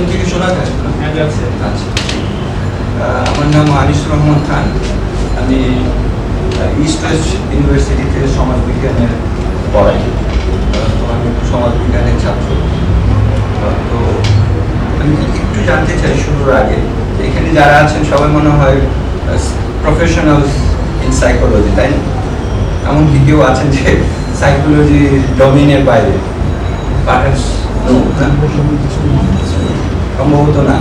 পিছন থেকে শোনা যায়? আচ্ছা, আমার নাম আনিসুর রহমান খান। আমি ইস্ট ওয়েস্ট ইউনিভার্সিটিতে সমাজবিজ্ঞানে পড়াই। তো আমি সমাজবিজ্ঞানের ছাত্র। তো আমি একটু জানতে চাই শুরুর আগে, এখানে যারা আছেন সবাই মনে হয় প্রফেশনাল ইন সাইকোলজি, তাই না? এমনকি কেউ আছেন যে সাইকোলজি ডোমেইনের বাইরে? পারহাপস নো, সম্ভবত না।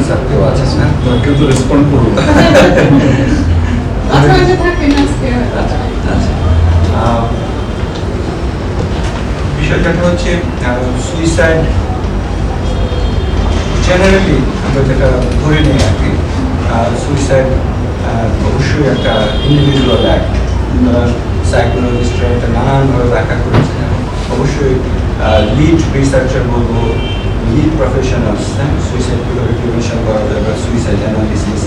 স্যার কেউ আছেন না, কেউ তো রেসপন্ড করবো। বিষয়টা হচ্ছে সুইসাইড জেনারেলি আমরা যেটা ধরে নিই আর কি, সুইসাইড অবশ্যই একটা ইন্ডিভিজুয়াল অ্যাক্ট। সাইকোলজিস্টরা এটা নানানভাবে ব্যাখ্যা করেছেন এবং অবশ্যই লিড রিসার্চার বলবো, লিড প্রফেশনালস, সুইসাইড কীভাবে প্রিভেনশন করা যায় বা সুইসাইড অ্যানালিসিস,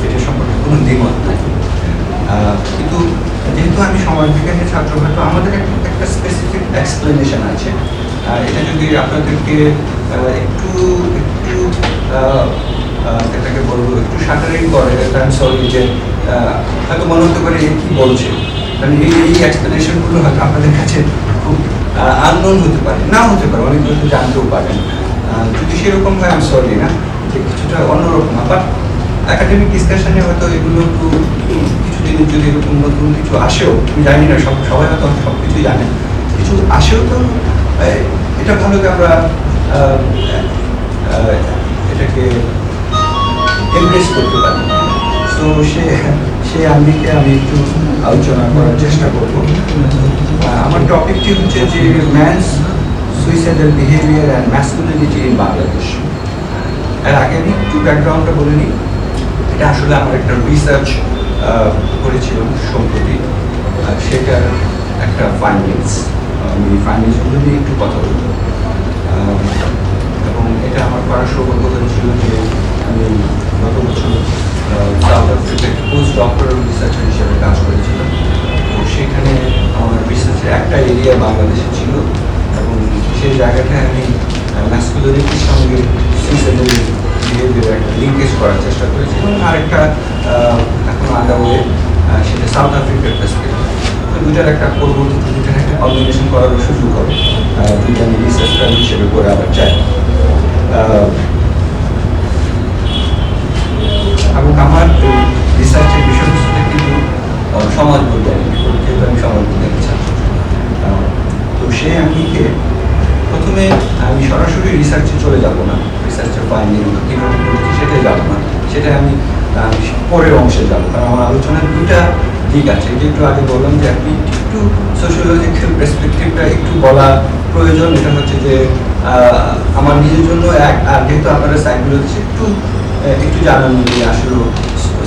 এটা সম্পর্কে কোনো দ্বিমত নাই। কিন্তু যেহেতু আমি সমাজবিজ্ঞানের ছাত্র, হয়তো আমাদের একটা স্পেসিফিক এক্সপ্লেনেশন আছে। এটা যদি আপনাদেরকে একটু এটাকে বলবো একটু শাটারিং করে, সরি যে হয়তো মনে হতে পারে কী বলছে, কারণ এই এক্সপ্লেনেশনগুলো হয়তো আপনাদের কাছে খুব আননোন হতে পারে, না হতে পারে, অনেক হয়তো জানতেও পারেন। যদি সেরকম হয় আমি সরি না, যে কিছুটা অন্যরকম। বাট একাডেমিক ডিসকাশনে হয়তো এগুলো একটু কিছুদিনের যদি এরকম নতুন কিছু আসেও, আমি জানি না সবাই হয়তো সব কিছুই জানেন, কিছু আসেও তো এটা ভালো যে আমরা এটাকে এমব্রেস করতে পারি। তো সে আঙ্গিকে আমি একটু আলোচনা করার চেষ্টা করব। আমার টপিকটি হচ্ছে যে man's suicidal behaviour and masculinity in Bangladesh. এর আগে আমি একটু ব্যাকগ্রাউন্ডটা বলে নিই। এটা আসলে আমার একটা রিসার্চ করেছিলাম সম্প্রতি, সেটার একটা ফাইন্ডিংস। আমি ফাইন্ডিংসগুলো নিয়ে একটু কথা বলব। এবং এটা আমার করার সৌভাগ্য হয়েছিল যে আমি গত বছর সাউথ আফ্রিকায় পোস্ট ডক্টরাল রিসার্চার হিসেবে কাজ করেছিলাম। তো সেখানে আমার রিসার্চের একটা এরিয়া বাংলাদেশে ছিল এবং সেই জায়গাটায় আমি ম্যাসকুলিনিটির সঙ্গে সুইসাইডাল বিহেভিয়ার একটা লিঙ্কেজ করার চেষ্টা করেছিলাম। আরেকটা এখন আগামী সেটা সাউথ আফ্রিকার পার্সপেক্টিভ। তো দুইটার একটা পরবর্তীতে দুইটার একটা কম্বিনেশন করারও সুযোগ হবে, দুইটা আমি রিসার্চ ফেলো হিসেবে করে আবার চাই। এবং আমার রিসার্চের বিষয়বস্তুটা কিন্তু সমাজ বৈজ্ঞানিক, যেহেতু আমি সমাজ বৈজ্ঞানিক ছাত্র। তো সেই আঙ্গিকে প্রথমে আমি সরাসরি রিসার্চে চলে যাব না, রিসার্চের ফাইন্ডিং কীভাবে করেছি সেটাই যাব না, সেটা আমি পরের অংশে যাব। কারণ আমার আলোচনার দুইটা দিক আছে, যে একটু আগে বললাম যে আপনি একটু সোশিওলজিক্যাল পার্সপেক্টিভটা একটু বলা প্রয়োজন। এটা হচ্ছে যে আমার নিজের জন্য আর যেহেতু আপনারা সাইকোলজি একটু জানান যে আসলে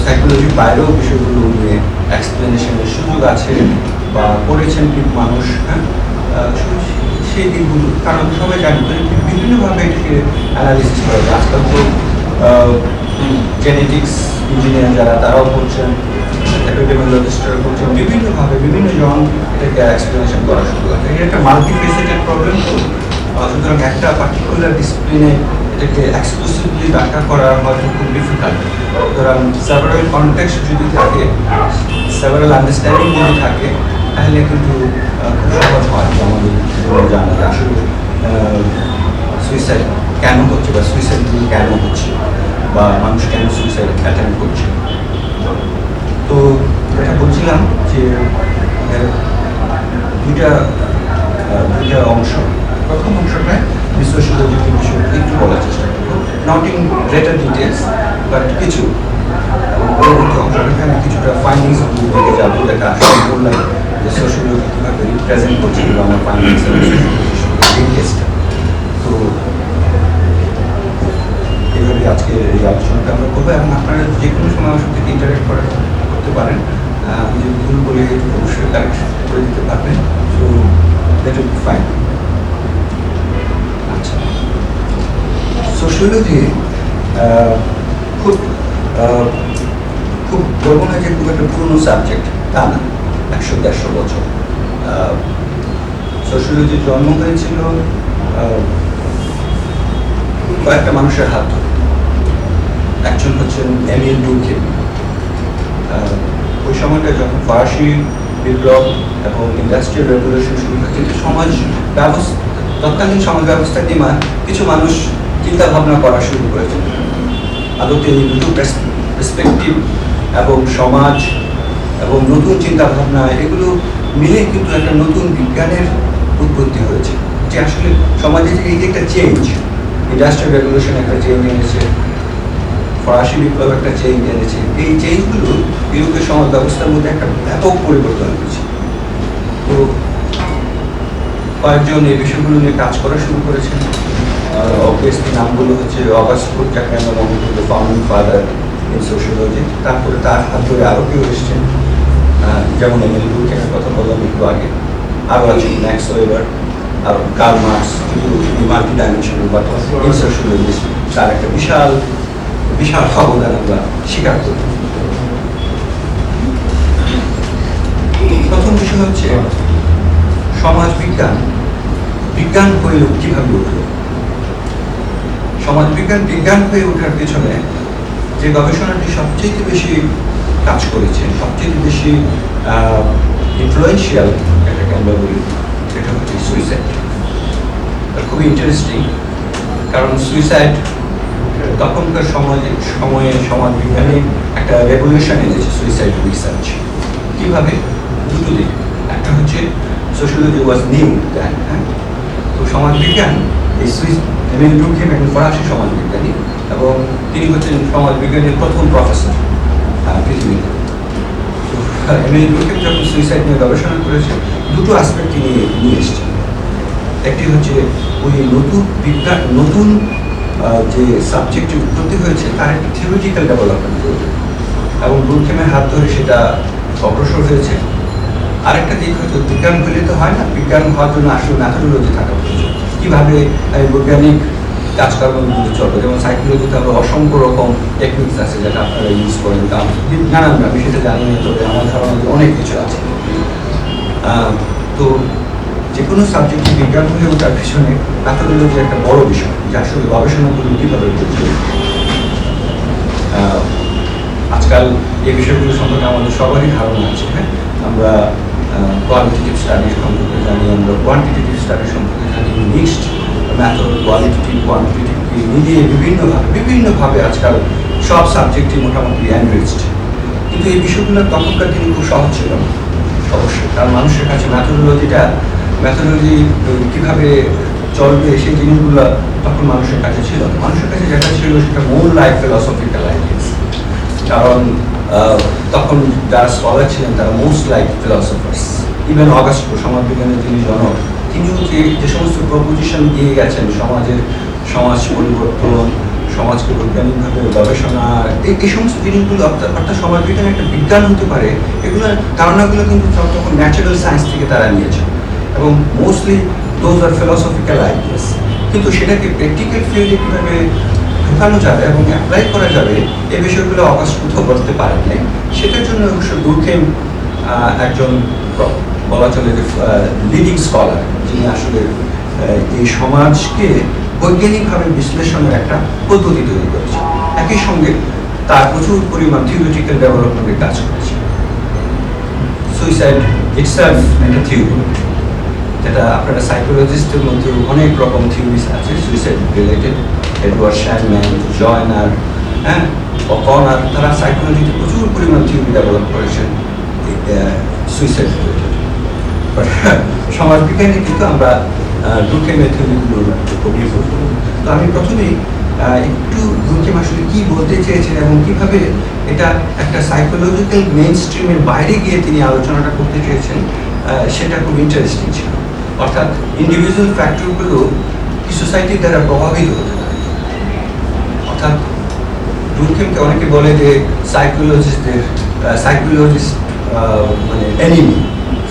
সাইকোলজির বাইরেও বিষয়গুলো নিয়ে এক্সপ্লেনেশনের সুযোগ আছে বা করেছেন কিন্তু মানুষ, হ্যাঁ, সেই দিকগুলো। কারণ সবাই জানি বিভিন্নভাবে এটাকে অ্যানালিসিস করা যায়। আজকাল তো জেনেটিক্স ইঞ্জিনিয়ার যারা তারাও করছেন, এপিডেমিওলজিস্টরা করছেন, বিভিন্নভাবে বিভিন্ন জন এটাকে এক্সপ্লেনেশন করার সুযোগ আছে। এটা একটা মাল্টিফেসেটেড প্রবলেম। তো সুতরাং একটা পার্টিকুলার ডিসিপ্লিনে এটাকে এক্সক্লুসিভলি ব্যাখ্যা করা হয়তো খুব ডিফিকাল্ট। সুতরাং সেভারাল কনটেক্সট যদি থাকে, সেভারাল আন্ডারস্ট্যান্ডিং যদি থাকে, তাহলে কিন্তু খুব সহজ হয় আমাদের জানা যে আসলে সুইসাইড কেন হচ্ছে বা সুইসাইডগুলো কেন হচ্ছে বা মানুষ কেন সুইসাইড অ্যাটেম্প করছে। তো এটা বলছিলাম যে দুইটা অংশ। প্রথম অংশটায় সোশিওলজিক্যাল বিষয় একটু বলার চেষ্টা করবো, not in greater details but কিছু। পরবর্তী অংশটাকে আমি কিছুটা ফাইন্ডিংস দিকে যাবো, দেখা আসলে বললাম যে সোশিওলজি কীভাবে রিপ্রেজেন্ট করছে এবং আমার ফাইন্ডিংস লিঙ্কেজটা। তো এইভাবে আজকে এই আলোচনাটা আমরা করবো এবং আপনারা যে কোনো সময় আমার সাথে ইন্টারেক্ট করতে পারেন। আমি যদি ভুল বলে অবশ্যই কারেক্ট করে দিতে পারবেন। So that will be fine. আচ্ছা, সোশিওলজি খুব বলবো না যে খুব একটা পুরনো সাবজেক্ট, তা না। 100-150 বছর সোশিওলজির জন্ম হয়েছিল কয়েকটা মানুষের হাত ধরে। একজন হচ্ছেন এমিল ডুরকিম। ওই সময়টা যখন ফরাসি বিপ্লব এবং ইন্ডাস্ট্রিয়াল রেভলিউশন শুরু হয়েছে, সমাজ ব্যবস্থা, তৎকালীন সমাজ ব্যবস্থা নিয়ে কিছু মানুষ চিন্তা ভাবনা করা শুরু করেছেন। আদতে এই দুটো পার্সপেক্টিভ এবং সমাজ এবং নতুন চিন্তা ভাবনা, এগুলো মিলে কিন্তু একটা নতুন বিজ্ঞানের উৎপত্তি হয়েছে, যে আসলে সমাজে যে এই যে একটা চেঞ্জ, ইন্ডাস্ট্রিয়াল রেভলিউশন একটা চেঞ্জ এনেছে, ফরাসি বিপ্লব একটা চেঞ্জ এনেছে, এই চেঞ্জগুলো ইউরোপের সমাজ ব্যবস্থার মধ্যে একটা ব্যাপক পরিবর্তন হয়েছে। তো কয়েকজন এই বিষয়গুলো নিয়ে কাজ করা শুরু করেছেন। অবভিয়াসলি নামগুলো হচ্ছে অগাস্ট, যাকে আমরা মনে করি ফাউন্ডিং ফাদার ইন সোশিয়োলজি। তারপরে তার হাত ধরে আরও কেউ এসছেন, যেমন এমিল ডুরকিমের কথা বললাম একটু আগে, আরও আছেন ম্যাক্স ওয়েবার, আর কার্ল মার্কস, কিন্তু মাল্টি ডাইমেনশনাল বা ইন সোশিয়োলজি তার একটা বিশাল বিশাল অবদান আমরা স্বীকার করি। প্রথম বিষয় হচ্ছে সমাজ বিজ্ঞান, বিজ্ঞান হয়ে কিভাবে উঠল। সমাজ বিজ্ঞান বিজ্ঞান হয়ে ওঠার পেছনে যে গবেষণাটি সবচেয়ে বেশি কাজ করেছে, সবচেয়ে বেশি ইনফ্লুয়েন্সিয়াল, এটাকে আমরা বলি, সেটা হচ্ছে সুইসাইড। খুবই ইন্টারেস্টিং, কারণ সুইসাইড তখনকার সময়ে সমাজ বিজ্ঞানে একটা রেভলিউশন এনেছে সুইসাইড রিসার্চ। কীভাবে? দুটো দিক। একটা হচ্ছে সোশিয়োলজি ওয়াজ নিউ দেন, হ্যাঁ, তো সমাজবিজ্ঞান, এই এমিল ডুরকিম একজন ফরাসি সমাজবিজ্ঞানী, এবং তিনি হচ্ছেন সমাজবিজ্ঞানের প্রথম প্রফেসর পৃথিবীতে। তো এমিল ডুরকিম যখন সুইসাইড নিয়ে গবেষণা করেছেন, দুটো অ্যাসপেক্ট তিনি নিয়ে এসেছেন। একটি হচ্ছে ওই নতুন বিজ্ঞান, নতুন যে সাবজেক্টে উৎপত্তি হয়েছে তার একটা থিওরিটিক্যাল ডেভেলপমেন্ট করবে, এবং ডুরকিমের হাত ধরে সেটা অগ্রসর হয়েছে। আরেকটা দিক হচ্ছে বিজ্ঞান বলে তো হয় না, বিজ্ঞান হওয়ার জন্য আসলে ম্যাথোডোলজি থাকা প্রয়োজন। কীভাবে বৈজ্ঞানিক কাজকর্মগুলো চলবে, যেমন সাইকোলজিতে আমরা অসংখ্য রকম টেকনিক্স আছে যেটা আপনারা ইউজ করেন, নানান, আমি সেটা জানি না, তবে আমার ধারণা অনেক কিছু আছে। তো যে কোনো সাবজেক্টে বিজ্ঞান হয়ে ওঠার পিছনে ম্যাথোডোলজি একটা বড় বিষয়, যে আসলে গবেষণাগুলো কীভাবে করছে। আজকাল এই বিষয়গুলো সম্পর্কে আমাদের সবারই ধারণা আছে, হ্যাঁ, আমরা কোয়ালিটেটিভ স্টাডি সম্পর্কে জানি, আমরা কোয়ান্টিটেটিভ স্টাডি সম্পর্কে জানি, মিক্সড মেথড, কোয়ালিটেটিভ কোয়ান্টিটেটিভকে মিলিয়ে বিভিন্নভাবে আজকাল সব সাবজেক্টই মোটামুটি এনরিচড। কিন্তু এই বিষয়গুলো তখনকার দিনে খুব সহজ ছিল না, অবশ্যই, কারণ মানুষের কাছে ম্যাথোডোলজি কীভাবে চলবে সেই জিনিসগুলো তখন মানুষের কাছে ছিল না। মানুষের কাছে যেটা ছিল সেটা মোর লাইক ফিলসফিক্যাল আইডিয়াস, কারণ তখন যারা স্কলার ছিলেন তারা most like philosophers. Even August, সমাজবিজ্ঞানের যিনি জনক, তিনিও যে সমস্ত প্রপোজিশন দিয়ে গেছেন সমাজ পরিবর্তন, সমাজকে বৈজ্ঞানিকভাবে গবেষণা, এই সমস্ত জিনিসগুলো অর্থাৎ সমাজবিজ্ঞান একটা বিজ্ঞান হতে পারে, এগুলোর ধারণাগুলো কিন্তু তখন ন্যাচারাল সায়েন্স থেকে তারা নিয়েছেন, এবং mostly those are philosophical ideas. কিন্তু সেটাকে প্র্যাকটিক্যাল ফিল্ডে কীভাবে ঢোকানো যাবে এবং অ্যাপ্লাই করা যাবে, এই বিষয়গুলো অগাস্ট কোথাও করতে পারেন নাই। সেটার জন্য অবশ্য ডুরকিম একজন বলা চলে যে লিডিং স্কলার, যিনি আসলে এই সমাজকে বৈজ্ঞানিকভাবে বিশ্লেষণের একটা পদ্ধতি তৈরি করেছে। একই সঙ্গে তার প্রচুর পরিমাণ থিওরিটিক্যাল ডেভেলপমেন্টের কাজ করেছে। সুইসাইড ইটসেলফ একটা থিওরি, যেটা আপনারা সাইকোলজিস্টের মধ্যে অনেক রকম থিওরিস আছে সুইসাইড রিলেটেড। এডওয়ার্ড শ্যানম্যান, জয়নার, হ্যাঁ, কর্নার, তারা সাইকোলজিতে প্রচুর পরিমাণ থিওরি ডেভেলপ করেছেন সুইসাইড রিলেটেড। বাট সমাজবিজ্ঞানে কিন্তু আমরা ডুরকিমের থিওরিগুলো কমিয়ে পড়ব। তো আমি প্রথমেই একটু ডুরকিম আসলে কী বলতে চেয়েছেন এবং কীভাবে এটা একটা সাইকোলজিক্যাল মেইন স্ট্রিমের বাইরে গিয়ে তিনি আলোচনাটা করতে চেয়েছেন, সেটা খুব ইন্টারেস্টিং ছিল। অর্থাৎ ইন্ডিভিজুয়াল ফ্যাক্টরগুলো কি সোসাইটির দ্বারা প্রভাবিত হতে পারে। অর্থাৎ ডুরকিমকে অনেকে বলে যে সাইকোলজিস্ট মানে এনিমি,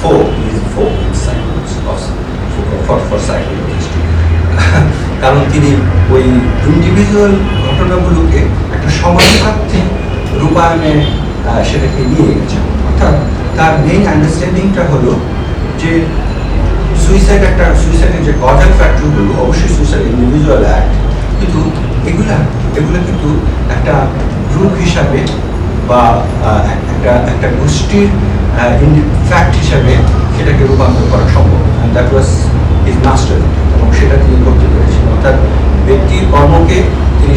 ফো ফর সাইকোলজিস্ট, কারণ তিনি ওই ইন্ডিভিজুয়াল ঘটনাগুলোকে একটা সমাজতাত্ত্বিক রূপায়ণে সেটাকে নিয়ে গেছেন। অর্থাৎ তার মেইন আন্ডারস্ট্যান্ডিংটা হলো যে সুইসাইডের যে কজাল ফ্যাক্টরগুলো অবশ্যই সুইসাইড ইন্ডিভিজুয়াল অ্যাক্ট, কিন্তু এগুলো কিন্তু একটা গ্রুপ হিসাবে বা একটা গোষ্ঠীর ফ্যাক্ট হিসাবে সেটাকে রূপান্তর করা সম্ভব। And that was his master, এবং সেটা তিনি করতে পেরেছেন। অর্থাৎ ব্যক্তির কর্মকে তিনি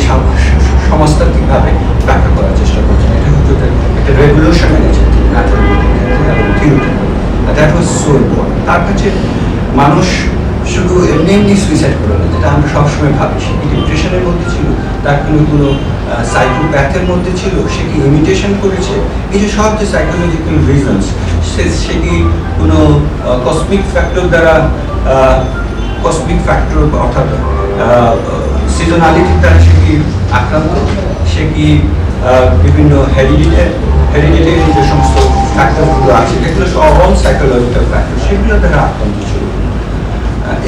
সমাজতান্ত্রিকভাবে ব্যাখ্যা করার চেষ্টা করছেন। এটা হচ্ছে একটা রেভলিউশন এনেছেন তিনি ম্যাথমেটিক্যাল ক্ষেত্রে এবং থিওরিতে। That was so important. তার কাছে মানুষ শুধু এমনি সুইসাইড করে না, যেটা আমরা সবসময় ভাবি। সে কি ডিপ্রেশনের মধ্যে ছিল, তার কোনো সাইকোপ্যাথের মধ্যে ছিল, সে কি ইমিটেশন করেছে, এই যে সব যে সাইকোলজিক্যাল রিজনস, সে কি কোনো কসমিক ফ্যাক্টর দ্বারা অর্থাৎ সিজনালিটির দ্বারা সে কি আক্রান্ত, সে কি বিভিন্ন হেরিডিটারি যে সমস্ত ফ্যাক্টরগুলো আছে, যেগুলো সব সাইকোলজিক্যাল ফ্যাক্টর, সেগুলো দ্বারা আক্রান্ত ছিল।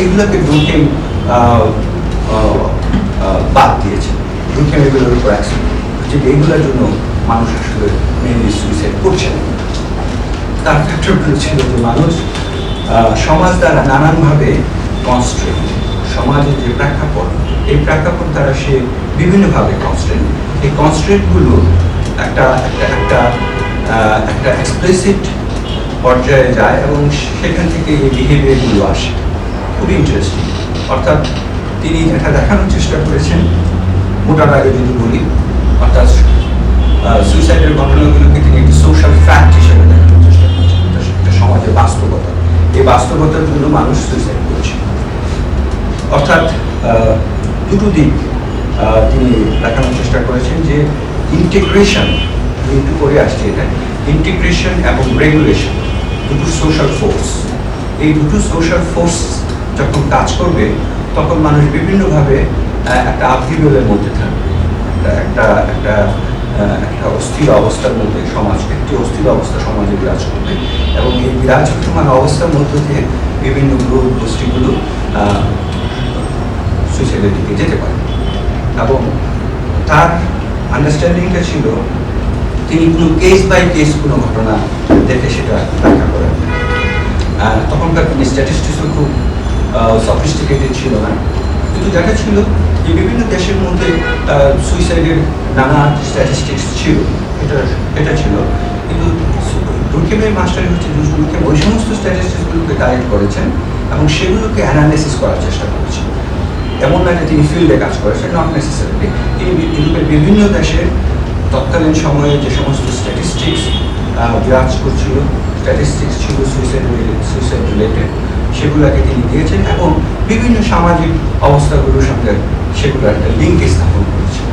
এগুলোকে ব্রুকেন বাদ দিয়েছে। ব্রুকেন এগুলোর উপর অ্যাকসেপ্ট যে এইগুলোর জন্য মানুষ আসলে মেনলি সুইসাইড করছে না। তার ফ্যাক্টরগুলো ছিল যে মানুষ সমাজ দ্বারা নানানভাবে কনস্ট্রেন্ট, সমাজের যে প্রেক্ষাপট, এই প্রেক্ষাপট দ্বারা সে বিভিন্নভাবে কনস্ট্রেন্ট। এই কনস্ট্রেন্টগুলো একটা এক্সপ্লিসিট পর্যায়ে যায় এবং সেখান থেকে এই বিহেভিয়ারগুলো আসে। খুবই ইন্টারেস্টিং। অর্থাৎ তিনি যেটা দেখানোর চেষ্টা করেছেন, মোটা দাগে যদি বলি, অর্থাৎ সুইসাইডের ঘটনাগুলোকে তিনি একটি সোশ্যাল ফ্যাক্ট হিসেবে দেখানোর চেষ্টা করেছেন। এটা সমাজের বাস্তবতা, এই বাস্তবতার জন্য মানুষ সুইসাইড করছে। অর্থাৎ দুটো দিক তিনি দেখানোর চেষ্টা করেছেন, যে ইন্টিগ্রেশন, একটু করে আসছে এটা, ইন্টিগ্রেশন এবং রেগুলেশন, দুটো সোশ্যাল ফোর্স। এই দুটো সোশ্যাল ফোর্স যখন কাজ করবে, তখন মানুষ বিভিন্নভাবে একটা আপহিবলের মধ্যে থাকবে, একটা অস্থির অবস্থার মধ্যে একটি অস্থির অবস্থা সমাজে বিরাজ করবে, এবং এই বিরাজমান অবস্থার মধ্য দিয়ে বিভিন্ন গ্রুপ গোষ্ঠীগুলো সুইসাইডের দিকে যেতে পারে। এবং তার আন্ডারস্ট্যান্ডিংটা ছিল, তিনি কোনো কেস বাই কেস কোনো ঘটনা দেখে সেটা ব্যাখ্যা করেন। তখনকার তিনি স্ট্যাটিস্টিক্সও খুব সফিস্টিকেটেড ছিল না, কিন্তু যেটা ছিল যে বিভিন্ন দেশের মধ্যে সুইসাইডের নানা স্ট্যাটিস্টিক্স ছিল, এটা ছিল। কিন্তু ডুরকেমের মাস্টার হচ্ছে ডুরকেম ওই সমস্ত স্ট্যাটিস্টিক্সগুলোকে কালেক্ট করেছেন এবং সেগুলোকে অ্যানালাইসিস করার চেষ্টা করেছেন। এমন না যে তিনি ফিল্ডে কাজ করেছেন, নট নেসেসারিলি। তিনি ইউরোপের বিভিন্ন দেশের তৎকালীন সময়ে যে সমস্ত স্ট্যাটিস্টিক্স বিরাজ করছিল, স্ট্যাটিস্টিক্স ছিল সুইসাইড রিলেটেড, সেগুলোকে তিনি দিয়েছেন এবং বিভিন্ন সামাজিক অবস্থাগুলোর সঙ্গে সেগুলো একটা লিঙ্কে স্থাপন করেছেন।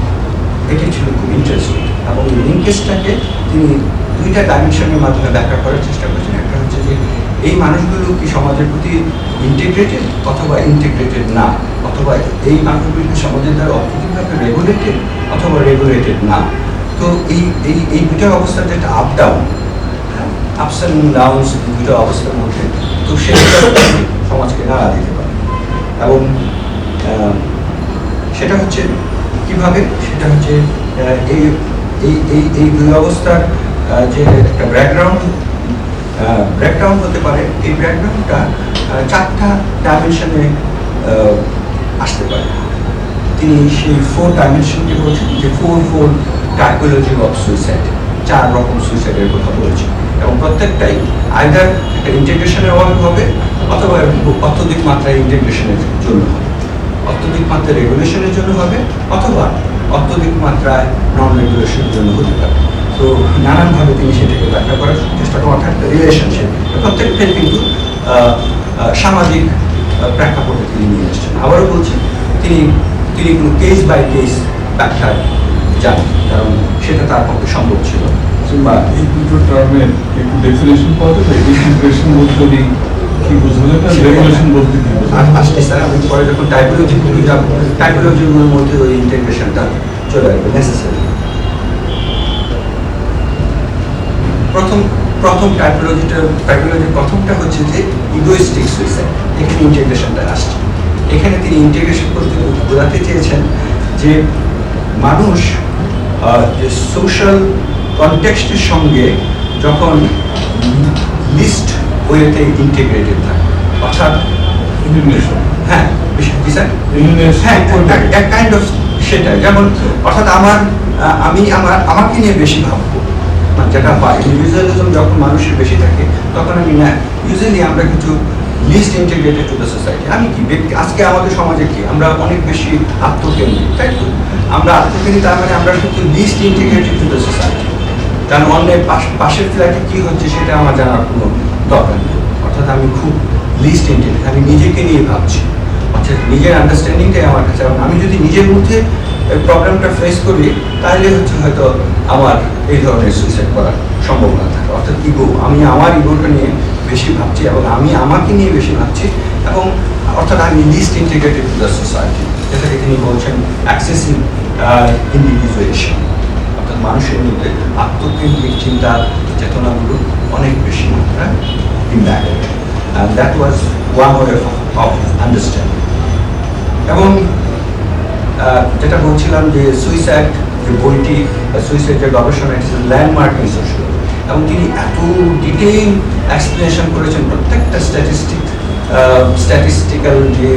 এটি ছিল খুব ইন্টারেস্টিং, এবং এই লিঙ্কেজটাকে তিনি দুইটা ডাইমেনশনের মাধ্যমে ব্যাখ্যা করার চেষ্টা করেছেন। একটা হচ্ছে যে এই মানুষগুলো কি সমাজের প্রতি ইন্টিগ্রেটেড অথবা ইন্টিগ্রেটেড না, অথবা এই মানুষগুলো কি সমাজের দ্বারা অত্যধিকভাবে রেগুলেটেড অথবা রেগুলেটেড না। তো এই দুটো অবস্থার যে একটা up down, ups and downs, দুটো অবস্থার মধ্যে, তো সেটা সমাজকে নাড়া দিতে পারে। এবং সেটা হচ্ছে কিভাবে, সেটা হচ্ছে এই দুই অবস্থার যে একটা ব্রেকডাউন হতে পারে, এই ব্রেকডাউনটা চারটা ডাইমেনশনে আসতে পারে। তিনি সেই 4 ডাইমেনশনকে বলছেন যে 4 টাইপোলজি অফ সুইসাইড, 4 রকম সুইসাইডের কথা বলছেন, এবং প্রত্যেকটাই আইদার একটা ইন্টিগ্রেশনের অভাব হবে অথবা অত্যধিক মাত্রায় ইন্টিগ্রেশনের জন্য হবে, অত্যধিক মাত্রায় রেগুলেশনের জন্য হবে, অথবা অত্যধিক মাত্রায় নন রেগুলেশনের জন্য হতে পারে। তো নানানভাবে তিনি সেটাকে ব্যাখ্যা করার চেষ্টা করেন। অর্থাৎ রিলেশনশিপ প্রত্যেকটাই কিন্তু সামাজিক প্রেক্ষাপটে তিনি নিয়ে এসছেন। আবারও বলছি, তিনি কোনো কেস বাই কেস ব্যাখ্যায় যান, কারণ সেটা তার পক্ষে সম্ভব ছিল। বা এই দুটো টার্মের একটু ডেফিনেশন পাওয়া যাবে, ইন্টিগ্রেশন বলতে কি বোঝালে না, রেগুলেশন বলতে কি বোঝালে? আসলে স্যার আমি পরে যখন টাইপোলজি বলি যাব, টাইপোলজির মধ্যে ওই ইন্টিগ্রেশনটা চলে আসবে নেসেসারি। প্রথম টাইপোলজির প্রথমটা হচ্ছে যে ইগোইস্টিক সুইসাইড। এখানে ইন্টিগ্রেশনটা আসছে। এখানে তিনি ইন্টিগ্রেশন করতে বোঝাতে চেয়েছেন যে মানুষ যে সোশ্যাল কনটেক্সটের সঙ্গে যখন লিস্ট ওয়েতে ইন্টিগ্রেটেড থাকে, অর্থাৎ Alienation. হ্যাঁ Alienation হ্যাঁ করবে। এক কাইন্ড অফ সেটা, যেমন অর্থাৎ আমি আমাকে নিয়ে বেশি ভাববো, মানে যেটা হয় ইন্ডিভিজুয়ালিজম যখন মানুষের বেশি থাকে তখন আমি না ইউজুয়ালি আমরা কিন্তু least integrated to the society. আমি কি ব্যক্তি আজকে আমাদের সমাজে কি আমরা অনেক বেশি আত্মকেন্দ্রিক, তাই তো? আমরা আত্মকেন্দ্রিক, তার মানে আমরা কিন্তু least integrated to the society. কারণ অন্যের পাশের ফ্ল্যাটে কি হচ্ছে সেটা আমার জানার কোনো দরকার নেই। অর্থাৎ আমি খুব লিস্ট ইন্টিগ্রেটেড, আমি নিজেকে নিয়ে ভাবছি, অর্থাৎ নিজের আন্ডারস্ট্যান্ডিংটাই আমার কাছে। আমি যদি নিজের মধ্যে প্রবলেমটা ফেস করি তাহলে হয়তো আমার এই ধরনের সুইসাইড করার সম্ভাবনা থাকে। অর্থাৎ ইগো, আমি আমার ইগোটা নিয়ে বেশি ভাবছি এবং আমি আমাকে নিয়ে বেশি ভাবছি, এবং অর্থাৎ আমি least integrated to the society, যেটাকে তিনি বলছেন অ্যাক্সেসিভ ইন্ডিভিজুয়েশন। অর্থাৎ মানুষের মধ্যে আত্মকেন্দ্রিক চিন্তা চেতনাগুলো অনেক বেশি impacted, and that was one way of understanding. এবং যেটা বলছিলাম যে সুইসাইড যে বইটি, সুইসাইড যে গবেষণা, it is landmark in sociology, এবং তিনি এত ডিটেইল এক্সপ্লেনেশন করেছেন প্রত্যেকটা স্ট্যাটিস্টিক্যাল যে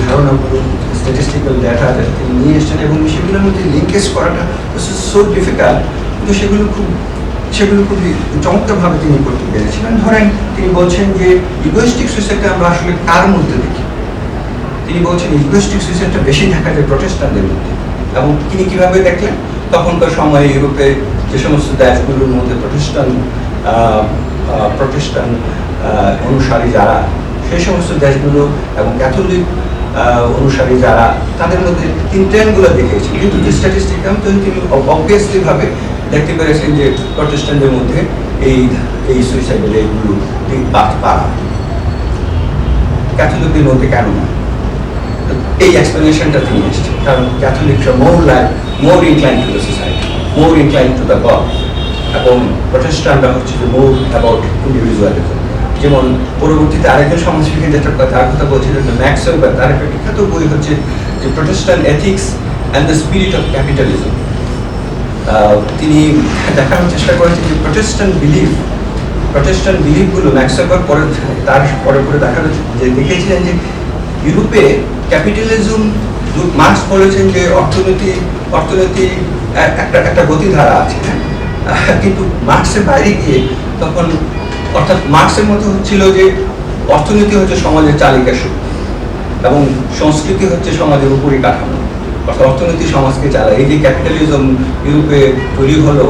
ধারণাগুলো, স্ট্যাটিস্টিক্যাল ডেটা যেটা তিনি নিয়ে এসেছেন, এবং সেগুলোর মধ্যে লিঙ্কেজ করাটা সো ডিফিকাল্ট, কিন্তু সেগুলো খুবই চমৎকারভাবে তিনি করতে পেরেছিলেন। ধরেন তিনি বলছেন যে ইগোইস্টিক সুইসাইডটা আমরা আসলে কার মধ্যে দেখি। তিনি বলছেন ইগোইস্টিক সুইসাইডটা বেশি দেখা যায় প্রটেস্ট্যান্টদের মধ্যে। এবং তিনি কীভাবে দেখলেন, তখনকার সময়ে ইউরোপে যে সমস্ত দেশগুলোর মধ্যে প্রটেস্ট্যান্ট অনুসারী যারা, সেই সমস্ত দেশগুলো এবং ক্যাথলিক অনুসারী যারা, তাদের মধ্যে তিনি ট্রেন্ডগুলো দেখিয়েছেন। কিন্তু যে স্ট্যাটিস্টিক তিনি অবভিয়াসলিভাবে দেখতে পেরেছেন যে প্রটেস্ট্যান্টদের মধ্যে এই সুইসাইডের এইগুলো পারা, ক্যাথলিকদের মধ্যে কেন না। এই এক্সপ্লেনেশনটা তিনি এসেছেন, কারণ ক্যাথলিকরা more incline to the society, more incline to the God, এবং প্রটেস্ট্যান্টরা হচ্ছে যে মোর অ্যাবাউট ইন্ডিভিজুয়ালিজম। যেমন পরবর্তীতে আরেকজন সমাজবিজ্ঞানী যেটা তার কথা বলছিলেন ম্যাক্স ওয়েবার, তার একটা বিখ্যাত বই হচ্ছে যে Protestant ethics and the spirit of capitalism. তিনি দেখানোর চেষ্টা করেছেন যে প্রটেস্ট্যান্ট বিলিফগুলো ম্যাক্স ওয়েবার পরে দেখেছিলেন যে ইউরোপে ক্যাপিটালিজম, মার্কস বলেছেন যে অর্থনীতি একটা গতিধারা আছে, হ্যাঁ, কিন্তু মার্কসের বাইরে গিয়ে তখন, অর্থাৎ মার্কসের মতো হচ্ছিল যে অর্থনীতি হচ্ছে সমাজের চালিকা শক্তি এবং সংস্কৃতি হচ্ছে সমাজের উপরি কাঠামো, অর্থাৎ অর্থনীতি সমাজকে চালায়। এই যে ক্যাপিটালিজম ইউরোপে তৈরি হলো,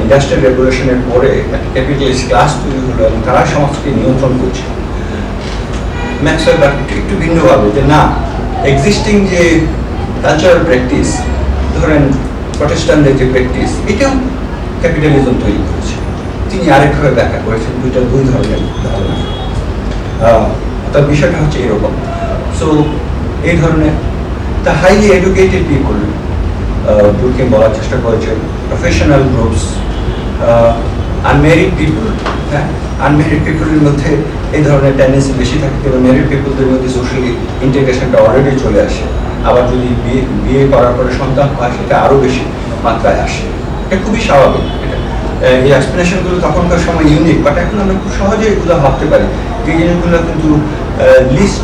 ইন্ডাস্ট্রিয়াল রেভলিউশনের পরে একটা ক্যাপিটালিস্ট ক্লাস তৈরি হলো এবং তারা সমাজকে নিয়ন্ত্রণ করছে। ম্যাক্স ওয়েবার একটু ভিন্নভাবে যে না, এক্সিস্টিং যে কালচারাল প্র্যাকটিস, ধরেন প্রটেস্ট্যান্টদের যে প্র্যাকটিস, এটাও ক্যাপিটালিজম তৈরি করেছে। তিনি আরেকভাবে ব্যাখ্যা করেছেন দুই ধরনের ধারণা। তার বিষয়টা হচ্ছে এরকম। সো এই ধরনের দ্য হাইলি এডুকেটেড পিপল, দুকে বলার চেষ্টা করেছেন, প্রফেশনাল গ্রুপস, আনমেরিড পিপল, হ্যাঁ, আনমেরিড পিপলের মধ্যে এই ধরনের টেন্ডেন্সি বেশি থাকে, কিন্তু মেরিড পিপলদের মধ্যে সোশ্যালি ইন্টিগ্রেশনটা অলরেডি চলে আসে। আবার যদি বিয়ে করার পরে সন্তান হয় সেটা আরও বেশি মাত্রায় আসে। এটা খুবই স্বাভাবিক। এই এক্সপ্লেনেশনগুলো তখনকার সময় ইউনিক, বাট এখন আমরা খুব সহজে এগুলো ভাবতে পারি। এই জিনিসগুলো কিন্তু লিস্ট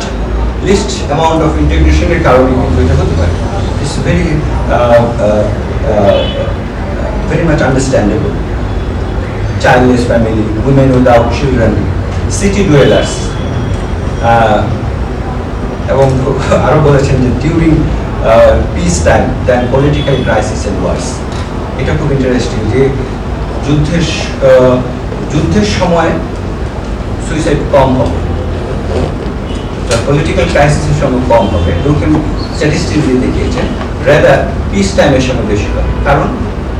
অ্যামাউন্ট অফ ইন্টিগ্রেশনের কারণে কিন্তু এটা হতে পারে। It's very much understandable. Childless family, women without children, city dwellers, এবং আরো বলেছেন যে during peace time then political crisis and wars. এটা খুব ইন্টারেস্টিং যে যুদ্ধের সময় সুইসাইড কম হবে, পলিটিক্যাল ক্রাইসিসের সময় কম হবে, এরকম স্ট্যাটিস্টিক্স দেখিয়েছেন। রেদার পিস টাইমের সময় বেশি হবে।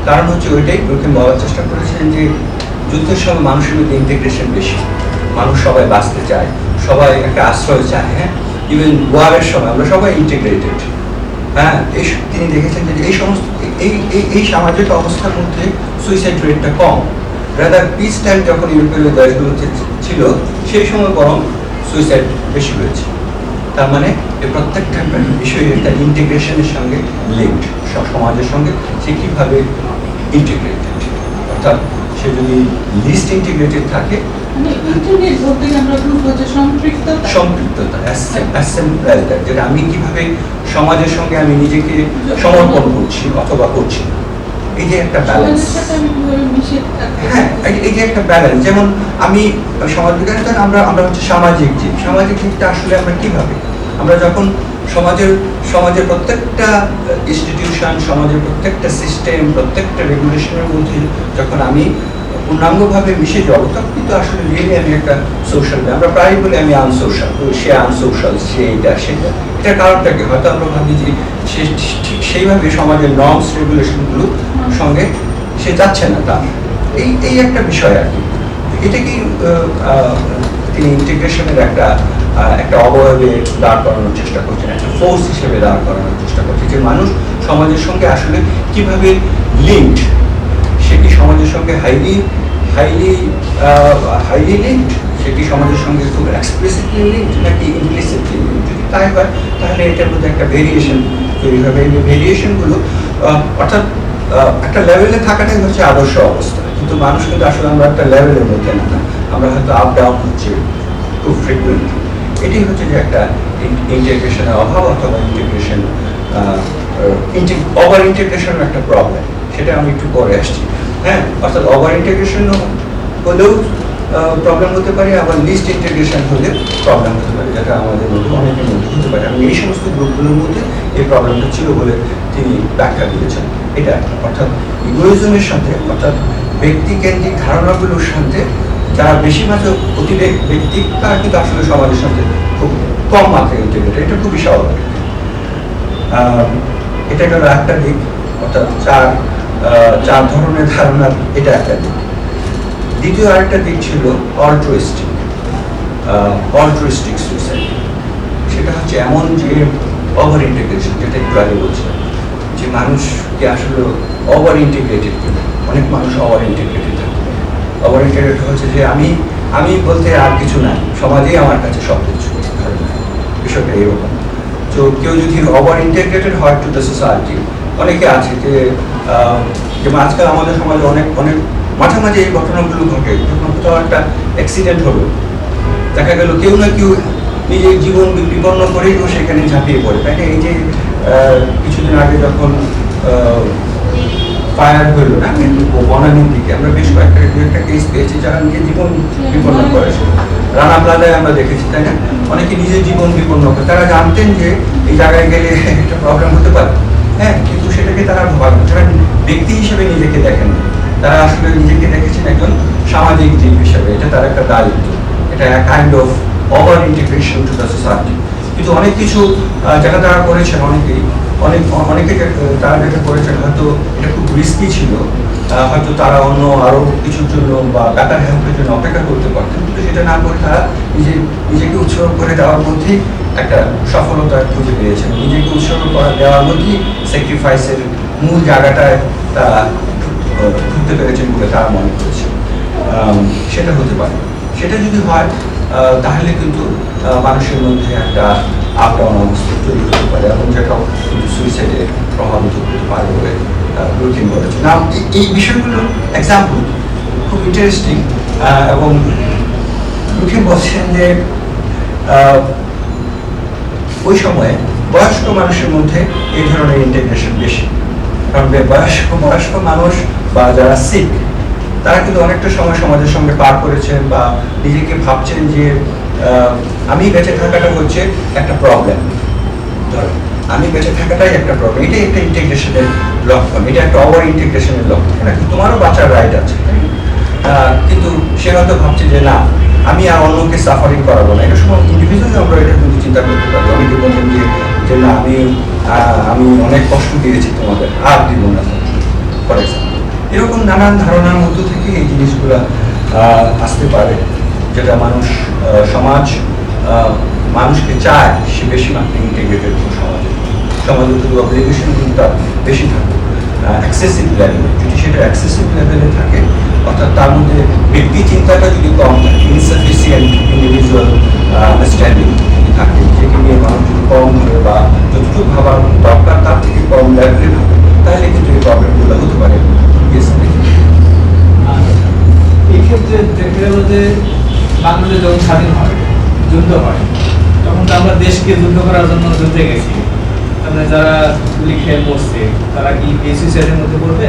কারণ হচ্ছে ওইটাই ওকে বলার চেষ্টা করেছেন যে যুদ্ধের সময় মানুষের মধ্যে ইন্টিগ্রেশন বেশি, মানুষ সবাই বাঁচতে চায়, সবাই একটা আশ্রয় চায়, হ্যাঁ, ইভেন ওয়ারের সময় আমরা সবাই ইন্টিগ্রেটেড, হ্যাঁ। তিনি দেখেছেন যে এই সমস্ত এই সামাজিক অবস্থার মধ্যে সুইসাইড রেটটা কম। রাদার পিস টাইম যখন ইউরোপীয় দেশগুলোতে ছিল সেই সময় বরং সুইসাইড বেশি হয়েছে। তার মানে এই প্রত্যেকটা বিষয় একটা ইন্টিগ্রেশনের সঙ্গে লিঙ্কড, সমাজের সঙ্গে সে কীভাবে ইন্টিগ্রেটেড, অর্থাৎ সে যদি লিস্ট ইন্টিগ্রেটেড থাকে মানে ইন্টারনেট বলতে গিয়ে আমরা বুঝবো যে সম্পৃক্ততা। সম্পৃক্ততা, যেটা আমি কিভাবে সমাজের সঙ্গে আমি নিজেকে সমর্পণ করছি অথবা করছি না। এই যে একটা ব্যালেন্স, হ্যাঁ এই যে একটা ব্যালেন্স। যেমন আমি সমাজ বিজ্ঞানে আমরা হচ্ছে সামাজিক জীব। সামাজিক জীবটা আসলে আমরা কিভাবে, আমরা যখন সমাজের প্রত্যেকটা ইনস্টিটিউশন, সমাজের প্রত্যেকটা সিস্টেম, প্রত্যেকটা রেগুলেশনের মধ্যে যখন আমি পূর্ণাঙ্গভাবে মিশে যাব, তখন কিন্তু আসলে রিয়েলি আমি একটা সোশ্যাল। আমরা প্রায় বলি আমি আনসোশ্যাল, তো সে আনসোশ্যাল, সে এটা সেটা। এটার কারণটা কি? হয়তো আমরা ভাবি যে সে ঠিক সেইভাবে সমাজের নর্মস রেগুলেশনগুলোর সঙ্গে সে যাচ্ছে না, তার এই একটা বিষয় আর কি। এটা কি তিনি ইন্টিগ্রেশনের একটা অবয়বে দাঁড় করানোর চেষ্টা করছেন, একটা ফোর্স হিসেবে দাঁড় করানোর চেষ্টা করছে, যে মানুষ সমাজের সঙ্গে আসলে কিভাবে লিঙ্কড। সে কি সমাজের সঙ্গে হাইলি লিঙ্কড? সে কি সমাজের সঙ্গে খুব এক্সপ্লিসিটলি লিঙ্কড নাকি ইমপ্লিসিটলি লিঙ্কড? যদি তাই হয় তাহলে এটার মধ্যে একটা ভেরিয়েশন তৈরি হবে। এই ভেরিয়েশনগুলো অর্থাৎ একটা লেভেলে থাকাটাই হচ্ছে আদর্শ অবস্থা, কিন্তু মানুষ কিন্তু আসলে আমরা একটা লেভেলের মধ্যে না, আমরা হয়তো আপ ডাউন হচ্ছে খুব ফ্রিকুয়েন্টলি। এটি হচ্ছে যে একটা ইন্টিগ্রেশনের অভাব অথবা ইন্টিগ্রেশন ওভার ইন্টিগ্রেশনের একটা প্রবলেম। সেটা আমি একটু পরে আসছি। হ্যাঁ, অর্থাৎ ওভার ইন্টিগ্রেশন হলেও প্রবলেম হতে পারে, আবার লিস্ট ইন্টিগ্রেশন হলে প্রবলেম হতে পারে, যেটা আমাদের মধ্যে অনেকের মধ্যে হতে পারে। আমি এই সমস্ত গ্রুপগুলোর মধ্যে এই প্রবলেমটা ছিল বলে তিনি ব্যাখ্যা দিয়েছেন। এটা অর্থাৎ ইগোইজমের সাথে, অর্থাৎ ব্যক্তিকেন্দ্রিক ধারণাগুলোর সাথে যারা বেশিরভাগ অতিবেগ ব্যক্তি, তারা কিন্তু আসলে সমাজের সাথে খুব কম মাত্রায় ইন্টিগ্রেটেড। এটা খুবই স্বাভাবিক। এটা গেল একটা দিক, অর্থাৎ চার ধরনের ধারণার এটা একটা দিক। দ্বিতীয় আরেকটা দিক ছিল অল্ট্রুইস্টিক সুইসাইড। সেটা হচ্ছে এমন যে ওভার ইন্টিগ্রেশন, যেটা একটু আগে বলছিলাম, যে মানুষকে আসলে ওভার ইন্টিগ্রেটেড কিনা। অনেক মানুষ ওভার ইন্টিগ্রেটেড থাকে। ওভার ইন্টিগ্রেটেড হচ্ছে যে আমি বলতে আর কিছু নাই, সমাজেই আমার কাছে সব কিছু। বিষয়টা এরকম। তো কেউ যদি ওভার ইন্টিগ্রেটেড হয় টু দ্য সোসাইটি, অনেকে আছে যে যেমন আজকাল আমাদের সমাজে অনেক মাঝে মাঝে এই ঘটনাগুলো ঘটে। যখন কোথাও একটা অ্যাক্সিডেন্ট হলো, দেখা গেল কেউ না কেউ নিজের জীবন বিপন্ন করেই সেখানে ঝাঁপিয়ে পড়ে, তাই না? এই যে কিছুদিন আগে যখন ফায়ার হইলো না বনানীর দিকে, আমরা বেশ কয়েকটা কেস পেয়েছি যারা নিজের জীবন বিপন্ন করে। রানা প্লাজায় আমরা দেখেছি, তাই না? অনেকে নিজের জীবন বিপন্ন করে। তারা জানতেন যে এই জায়গায় গেলে একটা প্রবলেম হতে পারে, হ্যাঁ, কিন্তু সেটাকে তারা তারা ব্যক্তি হিসেবে নিজেকে দেখেন না। তারা আসলে নিজেকে দেখেছেন একজন সামাজিক জীব হিসেবে। এটা তার একটা দায়িত্ব, এটা kind of over integration two the society. কিন্তু অনেক কিছু যেটা তারা করেছেন, অনেকে তারা যেটা করেছেন, হয়তো এটা খুব রিস্কি ছিল, হয়তো তারা অন্য আরো কিছুর জন্য বা বেটার হেল্পের জন্য অপেক্ষা করতে পারতেন, কিন্তু সেটা না করে তারা নিজেকে উৎসর্গ করে দেওয়ার মধ্যেই একটা সফলতা খুঁজে পেয়েছেন। নিজেকে উৎসর্গ করে দেওয়ার মধ্যেই স্যাক্রিফাইসের মূল জায়গাটায় তারা ঢুকতে পেরেছেন বলে তারা মনে করেছেন। সেটা হতে পারে। সেটা যদি হয় তাহলে কিন্তু মানুষের মধ্যে একটা আপ ডাউন অবস্থা তৈরি হতে পারে, এবং যেটাও কিন্তু সুইসাইডে প্রভাবিত হতে পারে বলে লুকিং করেছে। না, এই বিষয়গুলো এক্সাম্পল খুব ইন্টারেস্টিং। এবং লুকিং বলছেন যে ওই সময়ে বয়স্ক মানুষের মধ্যে এই ধরনের ইন্টিগ্রেশন বেশি। কারণ বয়স্ক মানুষ বা যারা সিক, তারা কিন্তু অনেকটা সময় সমাজের সঙ্গে পার করেছেন, বা নিজেকে ভাবছেন যে আমি বেঁচে থাকাটা হচ্ছে একটা প্রবলেম। ধরো আমি বেঁচে থাকাটাই একটা প্রবলেম, এটাই একটা ইন্টিগ্রেশনের লক্ষণ, এটা একটা ওভার ইন্টিগ্রেশনের লক্ষণ। নাকি তোমারও বাঁচার রাইট আছে, কিন্তু সে হয়তো ভাবছে যে না, আমি আর অন্যকে সাফারিং করাবো না। এটা সময় ইন্ডিভিজুয়ালি আমরা এটা কিন্তু চিন্তা করতে পারি। অনেকে বলেন যে না, আমি অনেক কষ্ট দিয়েছি তোমাদের, আর দিব না, ফর এক্সাম্পল। এরকম নানান ধারণার মধ্য থেকে এই জিনিসগুলো আসতে পারে, যেটা মানুষকে চায় সে বেশি মাত্রায় ইন্টিগ্রেটেড সমাজের প্রতি অব্লিগেশন কিন্তু তার বেশি থাকে এক্সেসিভ লেভেলে। যদি সেটা এক্সেসিভ লেভেলে থাকে, অর্থাৎ তার মধ্যে ব্যক্তি চিন্তাটা যদি কম থাকে, ইনসাফিসিয়েন্ট ইন্ডিভিজুয়াল আন্ডারস্ট্যান্ডিং যদি থাকে, যেকে নিয়ে মানুষ যদি কম ভাবে বা যতটুকু ভাবার দরকার তার থেকে কম লেভেলে ভাবে, তাহলে কিন্তু এই প্রবলেমগুলো হতে পারে। এই ক্ষেত্রে দেখা গেল যে বাংলাদেশ যখন স্বাধীন হয়, যুদ্ধ হয়, তখন তো আমরা দেশকে যুদ্ধ করার জন্য যুদ্ধে গেছি। তাহলে যারা গুলি খেয়ে মরছে তারা কি এই সুইসাইডের মধ্যে পড়বে?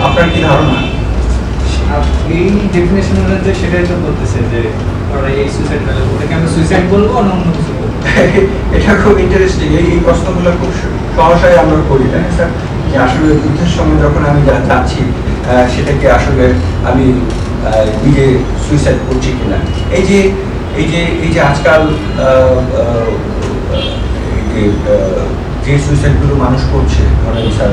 আপনার কি ধারণা? এই ডেফিনেশন অনুযায়ী সেটাই তো বলতেছে যে ওরা এই সুইসাইড করে, ওটাকে আমরা সুইসাইড বলবো না অন্য কিছু বলবো? এটা খুব ইন্টারেস্টিং। এই প্রশ্নগুলো খুব সহসাই আমরা করি, তাই না স্যার? যে আসলে যুদ্ধের সময় যখন আমি যাচ্ছি সেটাকে আসলে আমি নিজে সুইসাইড করছি কিনা। এই যে আজকাল যে সুইসাইডগুলো মানুষ করছে, ধরেন স্যার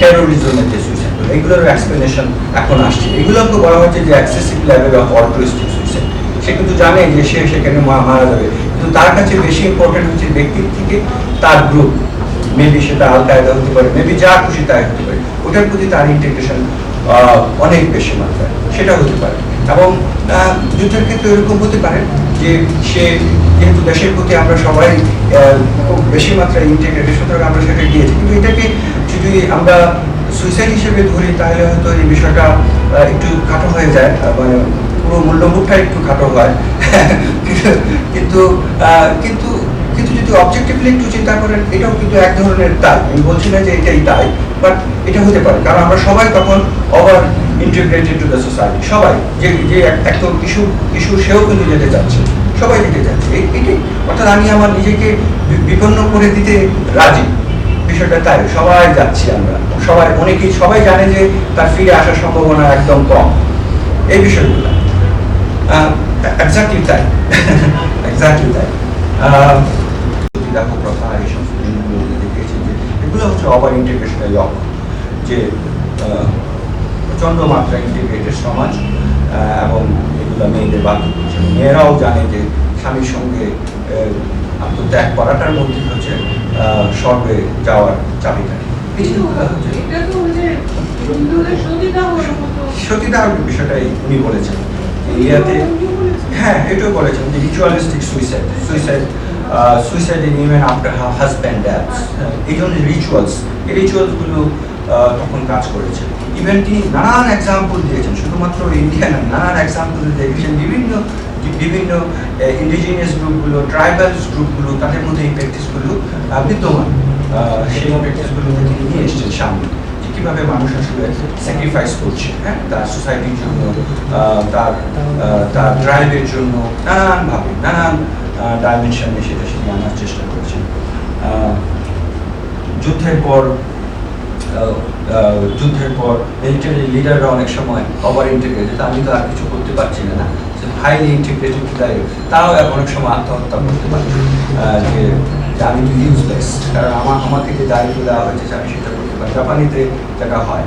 টেরোরিজমের যে সুইসাইডগুলো, এগুলোর এক্সপ্লেনেশন এখন আসছে। এগুলোকে বলা হচ্ছে যে এক্সেসিভ লেভেল অফ অল্ট্রুইস্টিক সুইসাইড। সে কিন্তু জানে যে সে সেখানে মারা যাবে, কিন্তু তার কাছে বেশি ইম্পর্টেন্ট হচ্ছে ব্যক্তির থেকে তার গ্রুপ, মেবি সেটা আল কায়দা হতে পারে, মেবি যা খুশি তাই হতে পারে, ওটার প্রতি তার ইন্টিগ্রেশন অনেক বেশি মাত্রায়, সেটা হতে পারে। এবং যুদ্ধের ক্ষেত্রে এরকম হতে পারে যে সে যেহেতু দেশের প্রতি আমরা সবাই খুব বেশি মাত্রায় ইন্টিগ্রেটেড, সুতরাং আমরা সেটা গিয়েছি। কিন্তু এটাকে যদি আমরা সুইসাইড হিসেবে ধরি তাহলে হয়তো এই বিষয়টা একটু খাটো হয়ে যায়, মানে পুরো মূল্যবোধটা একটু খাটো হয়। কিন্তু কিন্তু কিন্তু যদি অবজেক্টিভলি একটু চিন্তা করেন, এটাও কিন্তু এক ধরনের তাই। আমি বলছি না যে এটাই তাই, বাট এটা হতে পারে, কারণ আমরা সবাই তখন over integrated to the society. সবাই যে একদম ইস্যু সেও কিন্তু যেতে চাচ্ছে, সবাই যেতে চাচ্ছে এটাই। অর্থাৎ আমি আমার নিজেকে বিপন্ন করে দিতে রাজি, বিষয়টা তাই। সবাই যাচ্ছি আমরা, সবাই জানে যে তার ফিরে আসার সম্ভাবনা একদম কম। এই বিষয়গুলো এক্স্যাক্টলি তাই, এক্স্যাক্টলি তাই। দেখো প্রথা এই সমস্ত জিনিসগুলো দেখিয়েছি যে এগুলো হচ্ছে ওভার ইন্টিগ্রেশনের লক্ষ্য, যে প্রচণ্ড মাত্রা ইন্টিগ্রেটেড সমাজ, এবং এগুলো মেয়েদের বাধ্য করছে। মেয়েরাও জানে যে স্বামীর সঙ্গে আত্মত্যাগ করাটার মধ্যে হচ্ছে স্বর্গে যাওয়ার চাবিকাঠি। সতীদাহ বিষয়টাই উনি বলেছেন ইন্ডিয়াতে। হ্যাঁ, এটাও বলেছেন যে ritualistic suicide in even after husband deaths. এই জন্য এই রিচুয়ালসগুলো তখন কাজ করেছে। ইভেন তিনি নানান এক্সাম্পল দিয়েছেন, শুধুমাত্র ইন্ডিয়া না, নানান এক্সাম্পল দিয়েছেন। বিভিন্ন ইন্ডিজিনিয়াস গ্রুপগুলো, ট্রাইবালস গ্রুপগুলো, তাদের মধ্যে এই প্র্যাকটিসগুলো বিদ্যমান। সেই প্র্যাকটিসগুলোকে তিনি নিয়ে এসেছেন সামনে, যে কীভাবে মানুষ আসলে স্যাক্রিফাইস করছে, হ্যাঁ, তার সোসাইটির জন্য, তার ট্রাইবের জন্য, নানানভাবে নানান ডাইমেনশনে সেটা আনার চেষ্টা করেছেন। যুদ্ধের পর মিলিটারি লিডাররা অনেক সময় ওভার ইন্টিগ্রেটেড, আমি তো আর কিছু করতে পারছি না, হাইলি ইন্টিগ্রেটেড, তাও অনেক সময় আত্মহত্যা করতে পারে, যে আমি তো ইউজলেস, কারণ আমাকে যে দায়িত্ব দেওয়া হয়েছে আমি সেটা করতে পারি। জাপানিতে যেটা হয়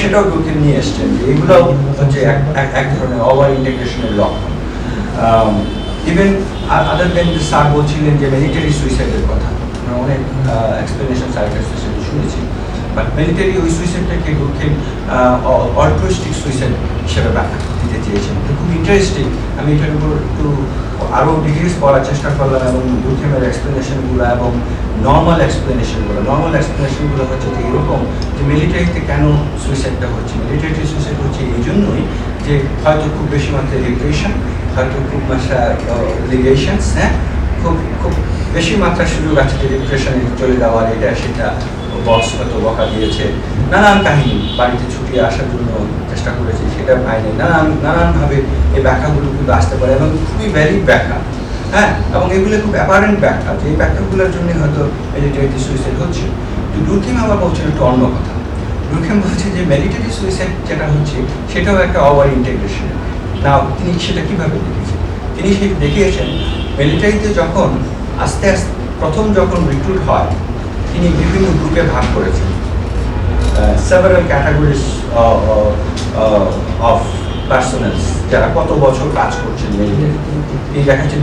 সেটাও গ্রুপে নিয়ে এসছেন। এগুলো হচ্ছে এক ধরনের ওভার ইন্টিগ্রেশনের লক্ষণ। ইভেন আদার দেন স্যার বলছিলেন যে মিলিটারি সুইসাইডের কথা, আমরা অনেক এক্সপ্লেনেশন সাইকিয়াট্রিস্ট শুনেছি, বাট মিলিটারি ওই সুইসাইডটাকে দুঃখে অল্ট্রুইস্টিক সুইসাইড হিসেবে ব্যাখ্যা দিতে চেয়েছেন। খুব ইন্টারেস্টিং। আমি এটার উপর একটু আরও ডিটেলস পড়ার চেষ্টা করলাম, এবং দুঃখের এক্সপ্লেনেশনগুলো এবং নর্মাল এক্সপ্লেনেশনগুলো হচ্ছে যে এরকম, যে মিলিটারিতে কেন সুইসাইডটা হচ্ছে। মিলিটারিতে সুইসাইড হচ্ছে এই জন্যই যে হয়তো খুব বেশি মাত্রায় রিপ্রেশন, হয়তো খুব মাত্রা লিগেশনস, হ্যাঁ, খুব বেশি মাত্রা সুযোগ আছে যে ডিপ্রেশনে চলে যাওয়ার, এটা সেটা, বস হয়তো বকা দিয়েছে, নানান কাহিনী, বাড়িতে ছুটিয়ে আসার জন্য চেষ্টা করেছে, সেটা পায়নি, নানানভাবে এই ব্যাখ্যাগুলো কিন্তু আসতে পারে, এবং খুবই ভ্যালিড ব্যাখ্যা, হ্যাঁ, এবং এগুলো খুব অ্যাপারেন্ট ব্যাখ্যা, যে এই ব্যাখ্যাগুলোর জন্য হয়তো মিলিটারিতে সুইসাইড হচ্ছে। তো ডুরকিম আবার বলছেন একটু অন্য কথা। ডুরকিম বলছে যে মিলিটারি সুইসাইড যেটা হচ্ছে সেটাও একটা ওভার ইন্টিগ্রেশন। না, তিনি সেটা কীভাবে দেখেছেন? তিনি সেটা দেখিয়েছেন মিলিটারিতে যখন আস্তে আস্তে প্রথম যখন রিক্রুট হয়, তিনি বিভিন্ন গ্রুপে ভাগ করেছেন, সেভারাল ক্যাটাগরিজ অফ পার্সোনালস, যারা কত বছর কাজ করছেন মিলিটারিতে। তিনি দেখাচ্ছেন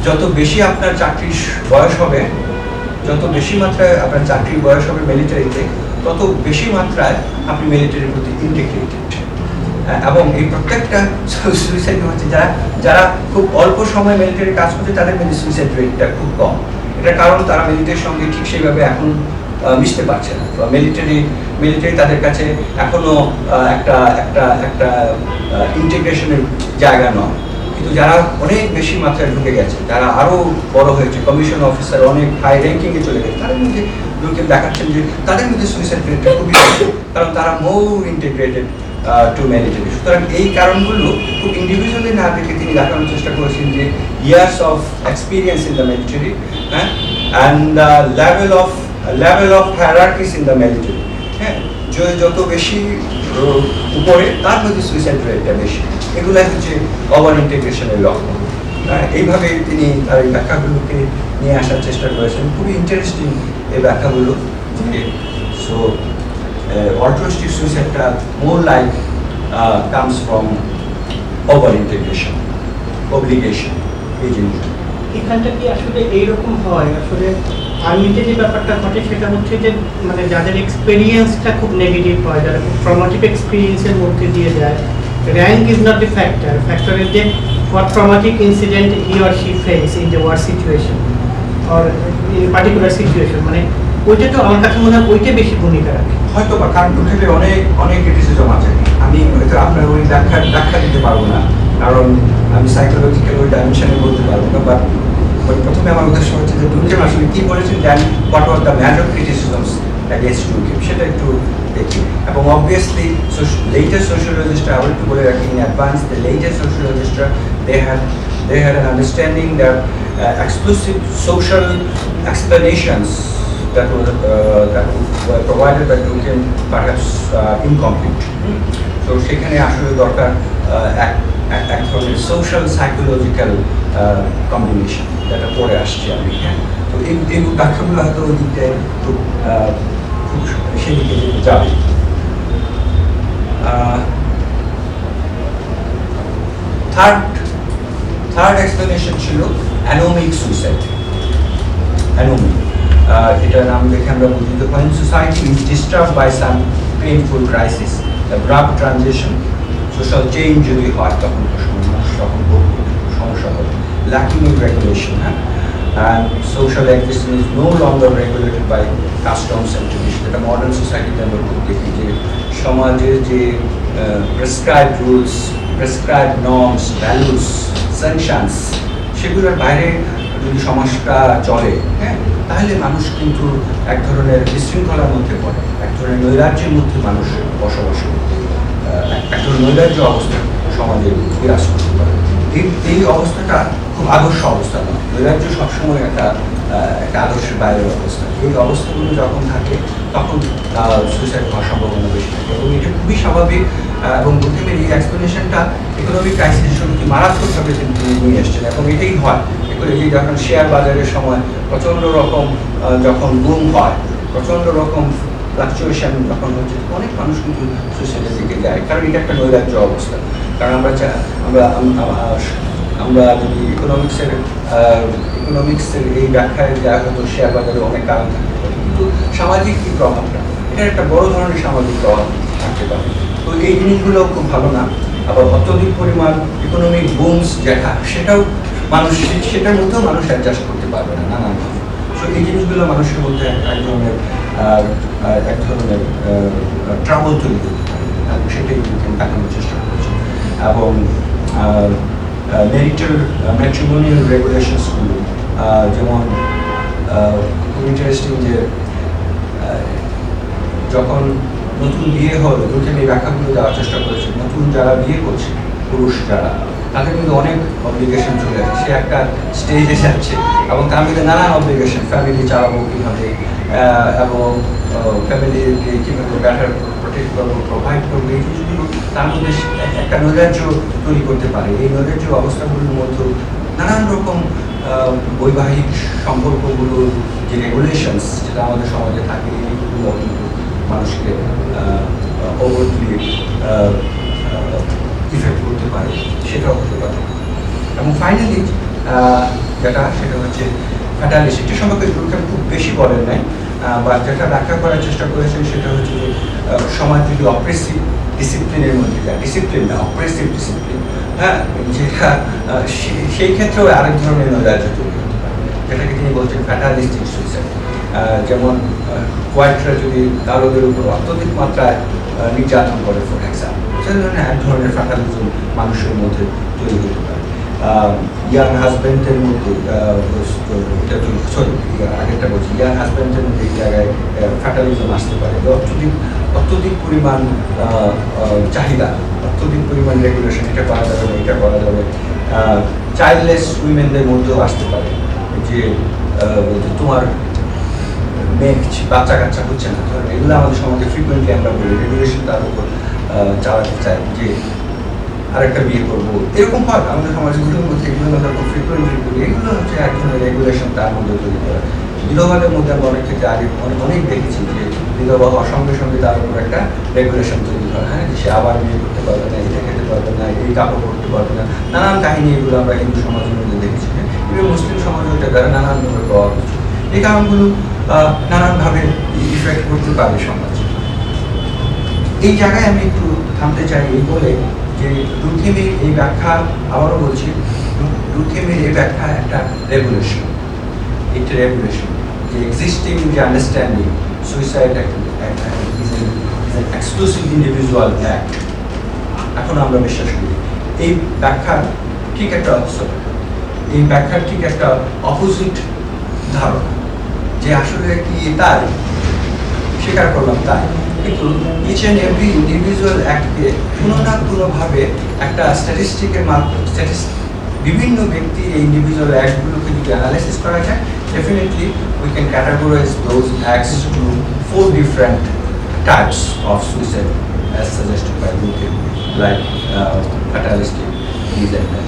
যত বেশি আপনার চাকরির বয়স হবে, যত বেশি মাত্রায় আপনার চাকরির বয়স হবে মিলিটারিতে, তত বেশি মাত্রায় আপনি মিলিটারির প্রতি ইন্টিগ্রেটেড। এবং এই প্রত্যেকটা সুইসাইড হচ্ছে যারা খুব অল্প সময় মিলিটারি কাজ করছে, তাদের মধ্যে সুইসাইড রেটটা খুব কম। এটার কারণ তারা মিলিটারির সঙ্গে ঠিক সেইভাবে এখন মিশতে পারছে না, বা মিলিটারি তাদের কাছে এখনো একটা একটা একটা ইন্টিগ্রেশনের জায়গা নয়। কিন্তু যারা অনেক বেশি মাত্রায় ঢুকে গেছে, যারা আরও বড় হয়েছে, কমিশন অফিসার অনেক হাই র্যাঙ্কিংয়ে চলে গেছে, তাদের মধ্যে লোকে দেখাচ্ছেন যে তাদের মধ্যে সুইসাইড রেটটা খুবই বেশি, কারণ তারা মোর ইন্টিগ্রেটেড টু মিলিটারি। সুতরাং এই কারণগুলো খুব ইন্ডিভিজুয়ালি না দেখে তিনি দেখানোর চেষ্টা করেছেন যে years of experience in the military, হ্যাঁ, and level of hierarchies in the military, হ্যাঁ, যত বেশি উপরে তার মধ্যে সুইসাইড রেটটা বেশি। এগুলাই হচ্ছে ওভার ইন্টিগ্রেশনের লক্ষণ। এইভাবে তিনি তার এই ব্যাখ্যাগুলোকে নিয়ে আসার চেষ্টা করেছেন। খুবই ইন্টারেস্টিং এই ব্যাখ্যাগুলো যে so altruistic suicide more like comes from over integration, obligation, এই জিনিসটা। এখানটা কি আসলে এইরকম হয়? আসলে আর্মিতে যে ব্যাপারটা ঘটে সেটা হচ্ছে যে মানে যাদের এক্সপিরিয়েন্সটা খুব নেগেটিভ হয়, যারা খুব ট্রমাটিক এক্সপিরিয়েন্সের মধ্যে দিয়ে যায়, rank is not the factor. Factor is যে what traumatic incident he or she face in the war situation or in particular situation, মানে ওইটা তো আমার কাছে মনে হয় ওইটা বেশি ভূমিকা রাখে। হয়তো বা কারণ ক্ষেত্রে অনেক ক্রিটিসিজম আছে, আমি হয়তো আপনার ওই ব্যাখ্যা দিতে পারবো না, কারণ আমি সাইকোলজিক্যাল ওই ডাইমেনশনে বলতে পারবো না। বাট প্রথমে আমার উদ্দেশ্য হচ্ছে যে দুর্গেম আসলে কী বলেছেন, then what were the major criticisms against Durkheim, সেটা একটু দেখি। এবং অবভিয়াসলি লেটেস্ট সোশিওলজিস্টরা, আবার একটু বলে রাখি ইন অ্যাডভান্স, দ্য লেটেস্ট সোশিওলজিস্টরা they had an understanding that exclusive social explanations that were provided by Durkheim perhaps incomplete. So সেখানে আসলে দরকার এক ধরনের সোশ্যাল সাইকোলজিক্যাল কম্বিনেশন, যেটা পরে আসছে আমি, হ্যাঁ। তো এই ব্যাখ্যাগুলো হয়তো ওই দিকটায় খুব সেদিকে যাবে। থার্ড এক্সপ্লেনেশন ছিল অ্যানোমিক সুইসাইড। অ্যানোমিক, এটার নাম দেখে আমরা বুঝতে পারি society is disturbed by some painful crisis, abrupt transition, social change যদি হয় তখন তখন সমস্যা হবে, ল্যাকিং ইন রেগুলেশন, হ্যাঁ, and social existence is no longer regulated by customs and tradition. এটা মডার্ন সোসাইটিতে আমরা খুব দেখি যে সমাজের যে prescribed rules, prescribed norms, values, sanctions, সেগুলোর বাইরে যদি সমাজটা চলে, হ্যাঁ, তাহলে মানুষ কিন্তু এক ধরনের বিশৃঙ্খলার মধ্যে পড়ে, এক ধরনের নৈরাজ্যের মধ্যে মানুষ বসবাস করতে, এক ধরনের নৈরাজ্য অবস্থা সমাজে বিরাজ করতে পারে। এই অবস্থাটা খুব আদর্শ অবস্থা নয়, নৈরাজ্য সবসময় একটা আদর্শের বাইরের অবস্থা। এই অবস্থাগুলো যখন থাকে তখন সুইসাইড হওয়ার সম্ভাবনা বেশি থাকে, এবং এটা খুবই স্বাভাবিক। এবং বুদ্ধিমের এই এক্সপ্লেনেশনটা ইকোনমিক ক্রাইসিসের সঙ্গে মারাত্মকভাবে তিনি নিয়ে এসছেন, এবং এটাই হয়। এই যখন শেয়ার বাজারের সময় প্রচণ্ড রকম যখন বুম হয়, প্রচণ্ড রকম ফ্লাকচুয়েশন যখন হচ্ছে, অনেক মানুষ কিন্তু সুইসাইডের দিকে যায়, কারণ এটা একটা নৈরাজ্য অবস্থা। কারণ আমরা যদি ইকোনমিক্সের এই ব্যাখ্যায় যা হতো শেয়ার বাজারে অনেক কারণ থাকতে পারে, কিন্তু সামাজিক কী প্রভাবটা, এটার একটা বড় ধরনের সামাজিক প্রভাব থাকতে পারে। তো এই জিনিসগুলো খুব ভালো না। আবার অত্যধিক পরিমাণ ইকোনমিক বুমস যেটা, সেটার মধ্যেও মানুষ অ্যাডজাস্ট করতে পারবে না নানানভাবে। সো এই জিনিসগুলো মানুষের মধ্যে এক ধরনের ট্রাবল তৈরি করতে পারে, সেটাই দেখানোর চেষ্টা করছে। এবং ম্যাট্রিমোনিয়াল রেগুলেশনসগুলো, যেমন খুব ইন্টারেস্টিং যে যখন নতুন বিয়ে হলো, দুর্গেম এই ব্যাখ্যাগুলো দেওয়ার চেষ্টা করেছে, নতুন যারা বিয়ে করছে পুরুষ যারা, তাদের কিন্তু অনেক অব্লিগেশন চলে যাচ্ছে, সে একটা স্টেজে যাচ্ছে এবং তার মধ্যে নানান অব্লিগেশন, ফ্যামিলি চালাবো কীভাবে, এবং ফ্যামিলিকে কীভাবে বেটার প্রোটেক্ট করবো, প্রোভাইড করবো, এই জিনিসগুলো তার মধ্যে একটা নৈরাজ্য তৈরি করতে পারে। এই নৈরাজ্য অবস্থাগুলোর মধ্যে নানান রকম বৈবাহিক সম্পর্কগুলোর যে রেগুলেশনস, যেটা আমাদের সমাজে থাকে, এইগুলো কিন্তু মানুষকে ওভারলি ইফেক্ট করতে পারে, সেটাও হতে পারে। এবং ফাইনালি সেটা হচ্ছে ফ্যাটালিস্ট। এটা সম্পর্কে দুর্গেম খুব বেশি বলেন নাই, বা যেটা ব্যাখ্যা করার চেষ্টা করেছেন সেটা হচ্ছে যে সমাজ যদি অপ্রেসিভ ডিসিপ্লিনের মধ্যে যায়, ডিসিপ্লিন না, অপ্রেসিভ ডিসিপ্লিন, হ্যাঁ, যেটা সেই ক্ষেত্রেও আরেক ধরনের নৈরাজ্য তৈরি হতে পারে, যেটাকে তিনি বলছেন ফ্যাটালিস্টিক সুইসাইড। যেমন হোয়াইটরা যদি কালোদের উপর অত্যধিক মাত্রায় নির্যাতন করে ফর এক্সাম্পল, সে ধরনের এক ধরনের ফ্যাটালিজম মানুষের মধ্যে তৈরি হতে পারে। ইয়াং হাজব্যান্ডের মধ্যে আগেরটা বলছি, ইয়াং হাজব্যান্ডের মধ্যে এই জায়গায় ফ্যাটালিজম আসতে পারে, অত্যধিক পরিমাণ চাহিদা, অত্যধিক পরিমাণ রেগুলেশন, এটা করা যাবে না, এটা করা যাবে। চাইল্ডলেস উইমেনদের মধ্যেও আসতে পারে যে তোমার মেয়ে বাচ্চা কাচ্চা হচ্ছে না, ধরেন এগুলো আমাদের সমাজে ফ্রিকুয়েন্টলি আমরা বলি, রেগুলেশন তার উপর চালাতে চাই যে আরেকটা বিয়ে করবো, এরকম হয় আমাদের সমাজগুলোর মধ্যে, এগুলো আমরা খুব ফ্রিকুয়েন্টলি করি। এগুলো হচ্ছে এক ধরনের রেগুলেশন তার মধ্যে তৈরি করা। বিধবাদের মধ্যে আমরা অনেক ক্ষেত্রে আগে অনেক দেখেছি যে বিধবা হওয়ার সঙ্গে সঙ্গে তার উপর একটা রেগুলেশন তৈরি হয়, হ্যাঁ, সে আবার বিয়ে করতে পারবে না, এটা খেতে পারবে না, এই কাপড় করতে পারবে না, নানান কাহিনী এগুলো আমরা হিন্দু সমাজের মধ্যে দেখেছি। এবং মুসলিম সমাজেও এটা দ্বারা নানানভাবে পাওয়া কিছু, এই কারণগুলো নানানভাবে ইফেক্ট করতে পারে সমাজে। এই জায়গায় আমি একটু থামতে চাই এই বলে যে দুর্থেমের এই ব্যাখ্যা, আবারও বলছি, দুর্থেমের এই ব্যাখ্যা একটা রেগুলেশন, একটা রেগুলেশন যে এক্সিস্টিং যে understanding suicide is an exclusive individual act, এখন আমরা বিশ্বাস করি। এই ব্যাখ্যার ঠিক একটা এই ব্যাখ্যার ঠিক একটা অপোজিট ধারণা যে আসলে কি তাই, স্বীকার করলাম তাই, কিন্তু ইচ অ্যান্ড এভরি ইন্ডিভিজুয়াল অ্যাক্টকে কোনো না কোনোভাবে একটা স্ট্যাটিস্টিকের মাধ্যমে বিভিন্ন ব্যক্তির এই ইন্ডিভিজুয়াল অ্যাক্টগুলোকে যদি অ্যানালাইসিস করা যায়, definitely we can categorise those acts to 4 different types of suicide as suggested by Durkheim, like fatalistic, resentment.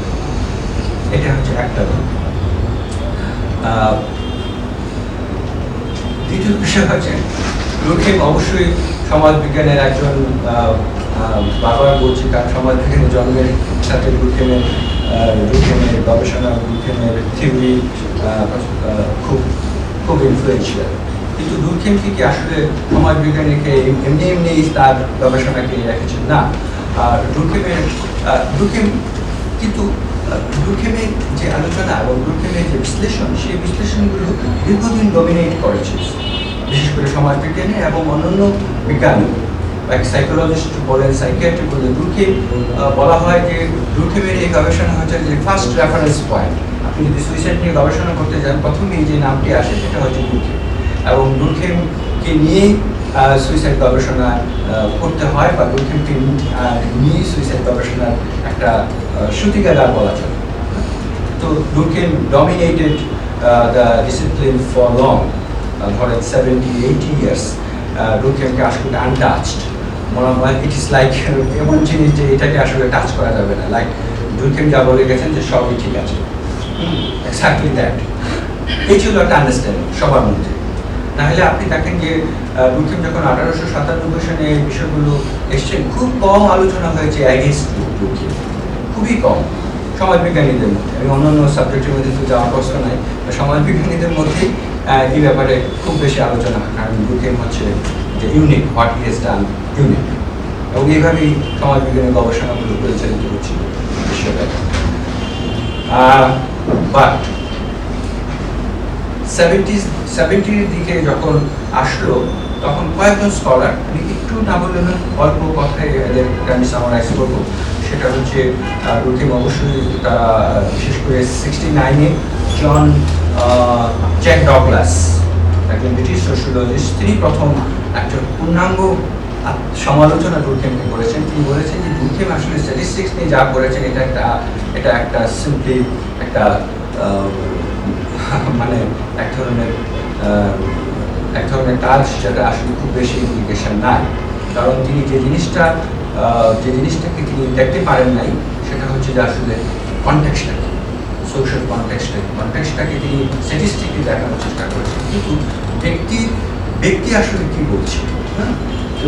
এটা হচ্ছে একটা। দ্বিতীয় বিষয় হচ্ছে দুর্থেম অবশ্যই সমাজবিজ্ঞানের একজন, বারবার বলছি কারণ সমাজবিজ্ঞানের জন্মের সাথে দুর্থেমের গবেষণা, দুর্থেমের থিওরি খুব ইনফ্লুয়েন্সিয়াল। কিন্তু দুর্থেম কি আসলে সমাজবিজ্ঞানীকে এমনি তার গবেষণাকে রেখেছেন না। দুর্থেমের যে আলোচনা এবং দুর্থেমের যে বিশ্লেষণ, সেই বিশ্লেষণগুলো দীর্ঘদিন ডমিনেট করেছে, বিশেষ করে সমাজবিজ্ঞানী এবং অন্যান্য বিজ্ঞানী, সাইকোলজিস্ট বলেন, সাইকিয়াট্রিস্ট বলেন। দুর্থেম বলা হয় যে দুর্থেমের এই গবেষণা হচ্ছে যে ফার্স্ট রেফারেন্স পয়েন্ট। আপনি যদি সুইসাইড নিয়ে গবেষণা করতে যান, প্রথমেই যে নামটি আসে সেটা হচ্ছে দুর্থেম, এবং দুর্থেমকে নিয়েই সুইসাইড গবেষণা করতে হয়, বা দুর্থেমকে নিয়েই সুইসাইড গবেষণার একটা সূতিকাগার বলা চলে। তো Durkheim dominated the discipline for long, ধরেন 70-80 years দুর্থেমকে আসলে আনটাচড মনে হয়। ইট ইজ লাইক এমন জিনিস যে এটাকে আসলে টাচ করা যাবে না, লাইক দুর্থেম যা বলে গেছেন যে সবই ঠিক আছে, এক্স্যাক্টলি দ্যাট। এই ছিল একটা আন্ডারস্ট্যান্ডিং সবার মধ্যে। নাহলে আপনি দেখেন যে দুর্থেম যখন 1897 সালে এই বিষয়গুলো এসছেন, খুব কম আলোচনা হয়েছে অ্যাগেইনস্ট দুর্থেম, খুবই কম সমাজবিজ্ঞানীদের মধ্যে। আমি অন্যান্য সাবজেক্টের মধ্যে তো যাওয়ার প্রশ্ন নাই, সমাজবিজ্ঞানীদের মধ্যেই এই ব্যাপারে খুব বেশি আলোচনা হয়, কারণ দুর্থেম হচ্ছে যে unique, what he has done unique, এবং এইভাবেই সমাজবিজ্ঞানের গবেষণাগুলো পরিচালিত হচ্ছিল বিষয়টা। বাট 70s দিকে যখন আসলো, তখন কয়েকজন স্কলার, আমি একটু না বললে অল্প কথায় আমি সামারাইজ করবো। সেটা হচ্ছে দুর্থেম অবশ্যই তারা বিশেষ করে 69-এ জন জ্যাক ডগলাস, একজন ব্রিটিশ সোশিওলজিস্ট, তিনি প্রথম একটা পূর্ণাঙ্গ সমালোচনা দুর্থেমকে করেছেন। তিনি বলেছেন যে দুর্থেম আসলে স্ট্যাটিস্টিক্স নিয়ে যা করেছেন এটা একটা সিম্পলি একটা মানে এক ধরনের কাজ, যেটা আসলে খুব বেশি ইমপ্লিকেশন নাই। কারণ তিনি যে জিনিসটাকে তিনি দেখতে পারেন নাই, সেটা হচ্ছে যে আসলে কনটেক্সটটাকে, সোশ্যাল কনটেক্সটটাকে তিনি স্ট্যাটিস্টিকলি দেখানোর চেষ্টা করেছেন। কিন্তু ব্যক্তি আসলে কি বলছে, হ্যাঁ, তো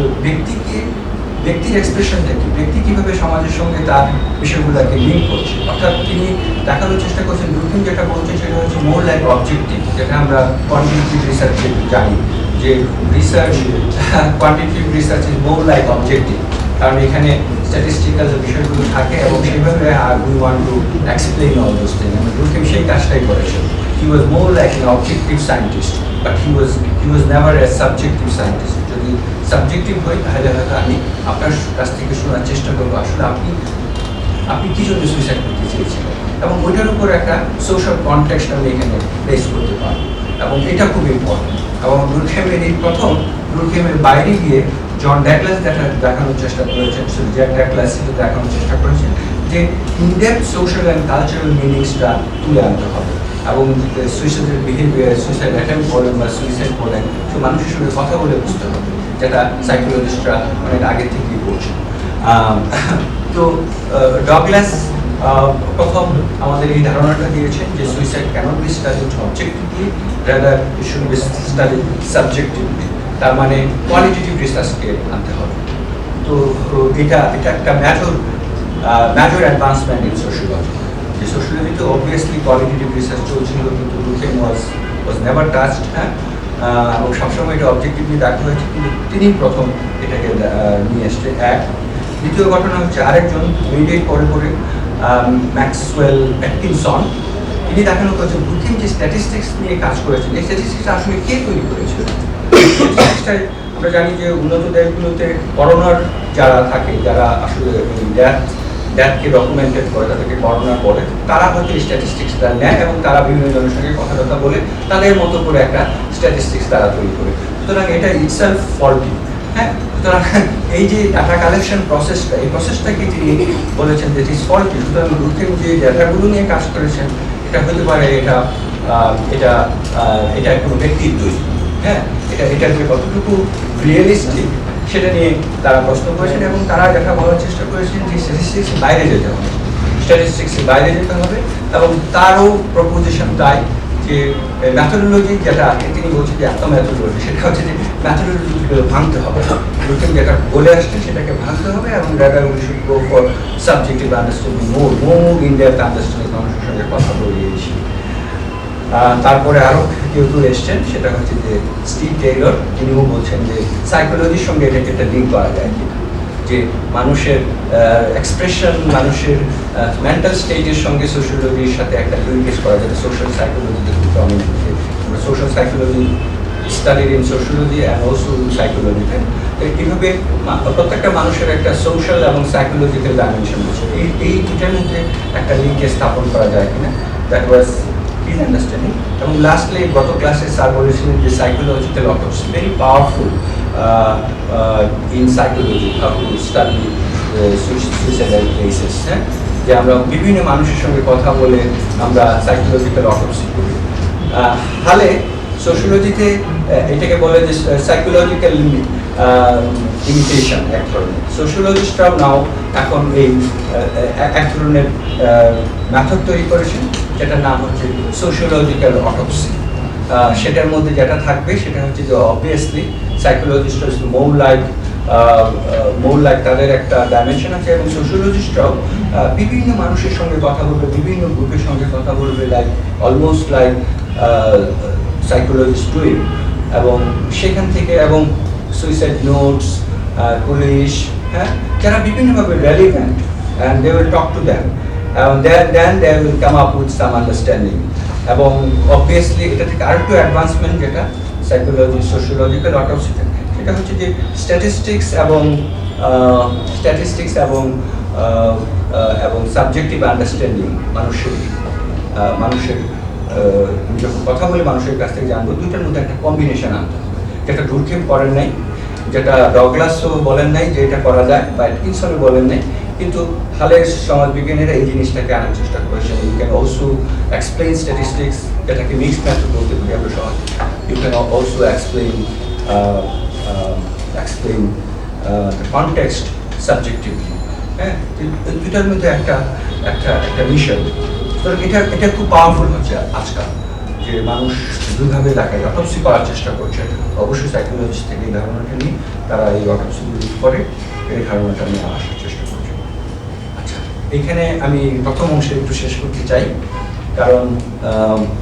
ব্যক্তির এক্সপ্রেশনটা কি, ব্যক্তি কীভাবে সমাজের সঙ্গে তার বিষয়গুলোকে লিঙ্ক করছে, অর্থাৎ তিনি দেখানোর চেষ্টা করছেন। দুর্থেম যেটা বলছে সেটা হচ্ছে মোর লাইক অবজেক্টিভ, যেটা আমরা কোয়ান্টিটেটিভ রিসার্চে জানি যে quantitative research is more like objective, কারণ এখানে স্ট্যাটিস্টিক্যাল যে বিষয়গুলো থাকে এবং সেইভাবে we want to explain all those things. Durkheim সেই কাজটাই করেছেন। he was more like an objective scientist, but he was never a subjective scientist. যদি সাবজেক্টিভ হয় তাহলে হয়তো আমি আপনার কাছ থেকে শোনার চেষ্টা করবো আসলে আপনি কি জন্য সুইসাইড করতে চেয়েছিলেন, এবং ওইটার উপর একটা সোশ্যাল কনটেক্সট আমি এখানে প্লেস করতে পারবো, এবং এটা খুব ইম্পর্টেন্ট। এবং দুর্গেমের এই প্রথম দুর্গেমের বাইরে গিয়ে জন ড্যাগলাস দেখানোর চেষ্টা করেছেন, জ্যাক ড্যাগলাস দেখানোর চেষ্টা করেছেন যে ইনডেপথ সোশ্যাল অ্যান্ড কালচারাল মিনিংসটা তুলে আনতে হবে, এবং সুইসাইডের বিহেভিয়ার, সুইসাইড অ্যাটেম্প বলেন বা সুইসাইড বলেন, তো মানুষের সঙ্গে কথা বলে বুঝতে হবে, যেটা সাইকোলজিস্টরা অনেক আগে থেকেই বলছেন। তো ডগলাস প্রথম আমাদের এই ধারণাটা দিয়েছেন যে suicide cannot be studied objectively, rather it should be studied subjectively, তার মানে কোয়ালিটেটিভ রিসার্চকে আনতে হবে। তো এটা একটা ম্যাজর অ্যাডভান্সমেন্ট ইন সোশিয়োলজি। যে সোশিয়োলজিতে অবভিয়াসলি কোয়ালিটেটিভ রিসার্চ চলছিল, কিন্তু দুর্গেম ওয়াজ নেভার টাচড, হ্যাঁ, এবং সবসময় এটা অবজেক্টিভলি দেখা হয়েছে, কিন্তু তিনি প্রথম এটাকে নিয়ে এসছে। এক দ্বিতীয় ঘটনা হচ্ছে আরেকজন মিডিয়েট পরে ম্যাক্সওয়েল অ্যাটকিনসন, তিনি দেখানো করেছেন দুর্গেম যে স্ট্যাটিস্টিক্স নিয়ে কাজ করেছেন, এই স্ট্যাটিস্টিক্সটা আসলে কে তৈরি করেছিল। স্ট্যাটিস্টিক্সটাই আমরা জানি যে উন্নত দেশগুলোতে করোনার যারা থাকে, যারা আসলে ড্যাথকে ডকুমেন্টেড করে, তাদেরকে করোনা বলে, তারা হয়তো স্ট্যাটিস্টিক্সটা নেয় এবং তারা বিভিন্ন জনের সঙ্গে কথাবার্তা বলে তাদের মতো করে একটা স্ট্যাটিস্টিক্স তারা তৈরি করে। সুতরাং এটা ইটসেলফ ফল্টি, হ্যাঁ। সুতরাং এই যে ডাটা কালেকশন প্রসেসটা, এই প্রসেসটাকে তিনি বলেছেন যে ইট ইজ ফল্টি। সুতরাং দুর্গেম যে ডাটাগুলো নিয়ে কাজ করেছেন, এটা হতে পারে এটা কোনো ব্যক্তির তৈরি, হ্যাঁ, এটা যে কতটুকু রিয়েলিস্টিক সেটা নিয়ে তারা প্রশ্ন করেছেন, এবং তারা দেখা বলার চেষ্টা করেছেন যে স্ট্যাটিস্টিক্সের বাইরে যেতে হবে, এবং তারও প্রপোজিশন তাই যে ম্যাথোডোলজি যেটা আছে, তিনি বলছেন যে এত ম্যাথোডোলজি, সেটা হচ্ছে যে ম্যাথোডোলজিগুলো ভাঙতে হবে, দুর্গেম যেটা বলে আসছে সেটাকে ভাঙতে হবে, এবং data we should go for subjective understanding, more in depth understanding, মানুষের সঙ্গে কথা বলিয়েছি। তারপরে আরও কেউ এসছেন, সেটা হচ্ছে যে স্টিভ টেইলর, তিনিও বলছেন যে সাইকোলজির সঙ্গে এটাকে একটা লিঙ্ক করা যায় কিনা, যে মানুষের এক্সপ্রেশন, মানুষের মেন্টাল স্টেজের সঙ্গে সোশিয়োলজির সাথে একটা লিঙ্কেজ করা যায়। সোশ্যাল সাইকোলজিতে খুব prominent, social psychology studied in sociology and also সাইকোলজিতে। এইভাবে প্রত্যেকটা মানুষের একটা সোশ্যাল এবং সাইকোলজিক্যাল ডাইমেনশন আছে, এই দুটার মধ্যে একটা লিঙ্কেজ স্থাপন করা যায় কিনা, দ্যাট ওয়াজ his understanding. এবং লাস্টলি গত ক্লাসে স্যার বলেছিলেন যে psychological autopsy very powerful in psychology, how to study suicidal cases, হ্যাঁ, যে আমরা বিভিন্ন মানুষের সঙ্গে কথা বলে আমরা সাইকোলজিক্যাল অটোপসি করি। হালে সোশিয়োলজিতে এটাকে বলে যে সাইকোলজিক্যাল ইমিটেশন এক ধরনের। সোশিয়োলজিস্টরাও নাও এখন এই এক ধরনের মেথড তৈরি করেছেন, যেটার নাম হচ্ছে সোশিয়োলজিক্যাল অটোপসি। সেটার মধ্যে যেটা থাকবে সেটা হচ্ছে যে অবভিয়াসলি সাইকোলজিস্টরা মোর লাইক তাদের একটা ডাইমেনশন আছে, এবং সোশিয়োলজিস্টরাও বিভিন্ন মানুষের সঙ্গে কথা বলবে, বিভিন্ন গ্রুপের সঙ্গে কথা বলবে, like almost like psychologist doing, এবং সেখান থেকে এবং সুইসাইড নোটস, পুলিশ, হ্যাঁ, যারা বিভিন্নভাবে relevant, and they will talk to them, and then they will come up with some understanding. এবং অবভিয়াসলি এটা থেকে আরেকটু অ্যাডভান্সমেন্ট যেটা সাইকোলজি সোশিয়োলজিক্যাল অটোপসিতে, সেটা হচ্ছে যে স্ট্যাটিস্টিক্স এবং সাবজেক্টিভ আন্ডারস্ট্যান্ডিং, মানুষের যখন কথা বলে মানুষের কাছ থেকে জানবো, দুইটার মধ্যে একটা কম্বিনেশন আনতে হবে, যেটা দুর্গেম করেন নাই, যেটা ডগলাসও বলেন নাই যে এটা করা যায়, বা অ্যাটকিনসনও বলেন নাই, কিন্তু হালের সমাজবিজ্ঞানীরা এই জিনিসটাকে আনার চেষ্টা করেছেন। You can also explain statistics, যেটাকে মিক্সড মেথড বলতে পারি আমরা সহজ। You can also explain the context subjectively, হ্যাঁ, দুটার মধ্যে একটা মিশন। তো এটা খুব পাওয়ারফুল হচ্ছে আজকাল, যে মানুষ দুইভাবে তাকে অটোপসি করার চেষ্টা করছে। অবশ্যই সাইকোলজিস্ট থেকে এই ধারণাটা নিয়ে তারা এই অটোপসিগুলি করে এই ধারণাটা নিয়ে আসার চেষ্টা করছে। আচ্ছা, এইখানে আমি প্রথম অংশে একটু শেষ করতে চাই, কারণ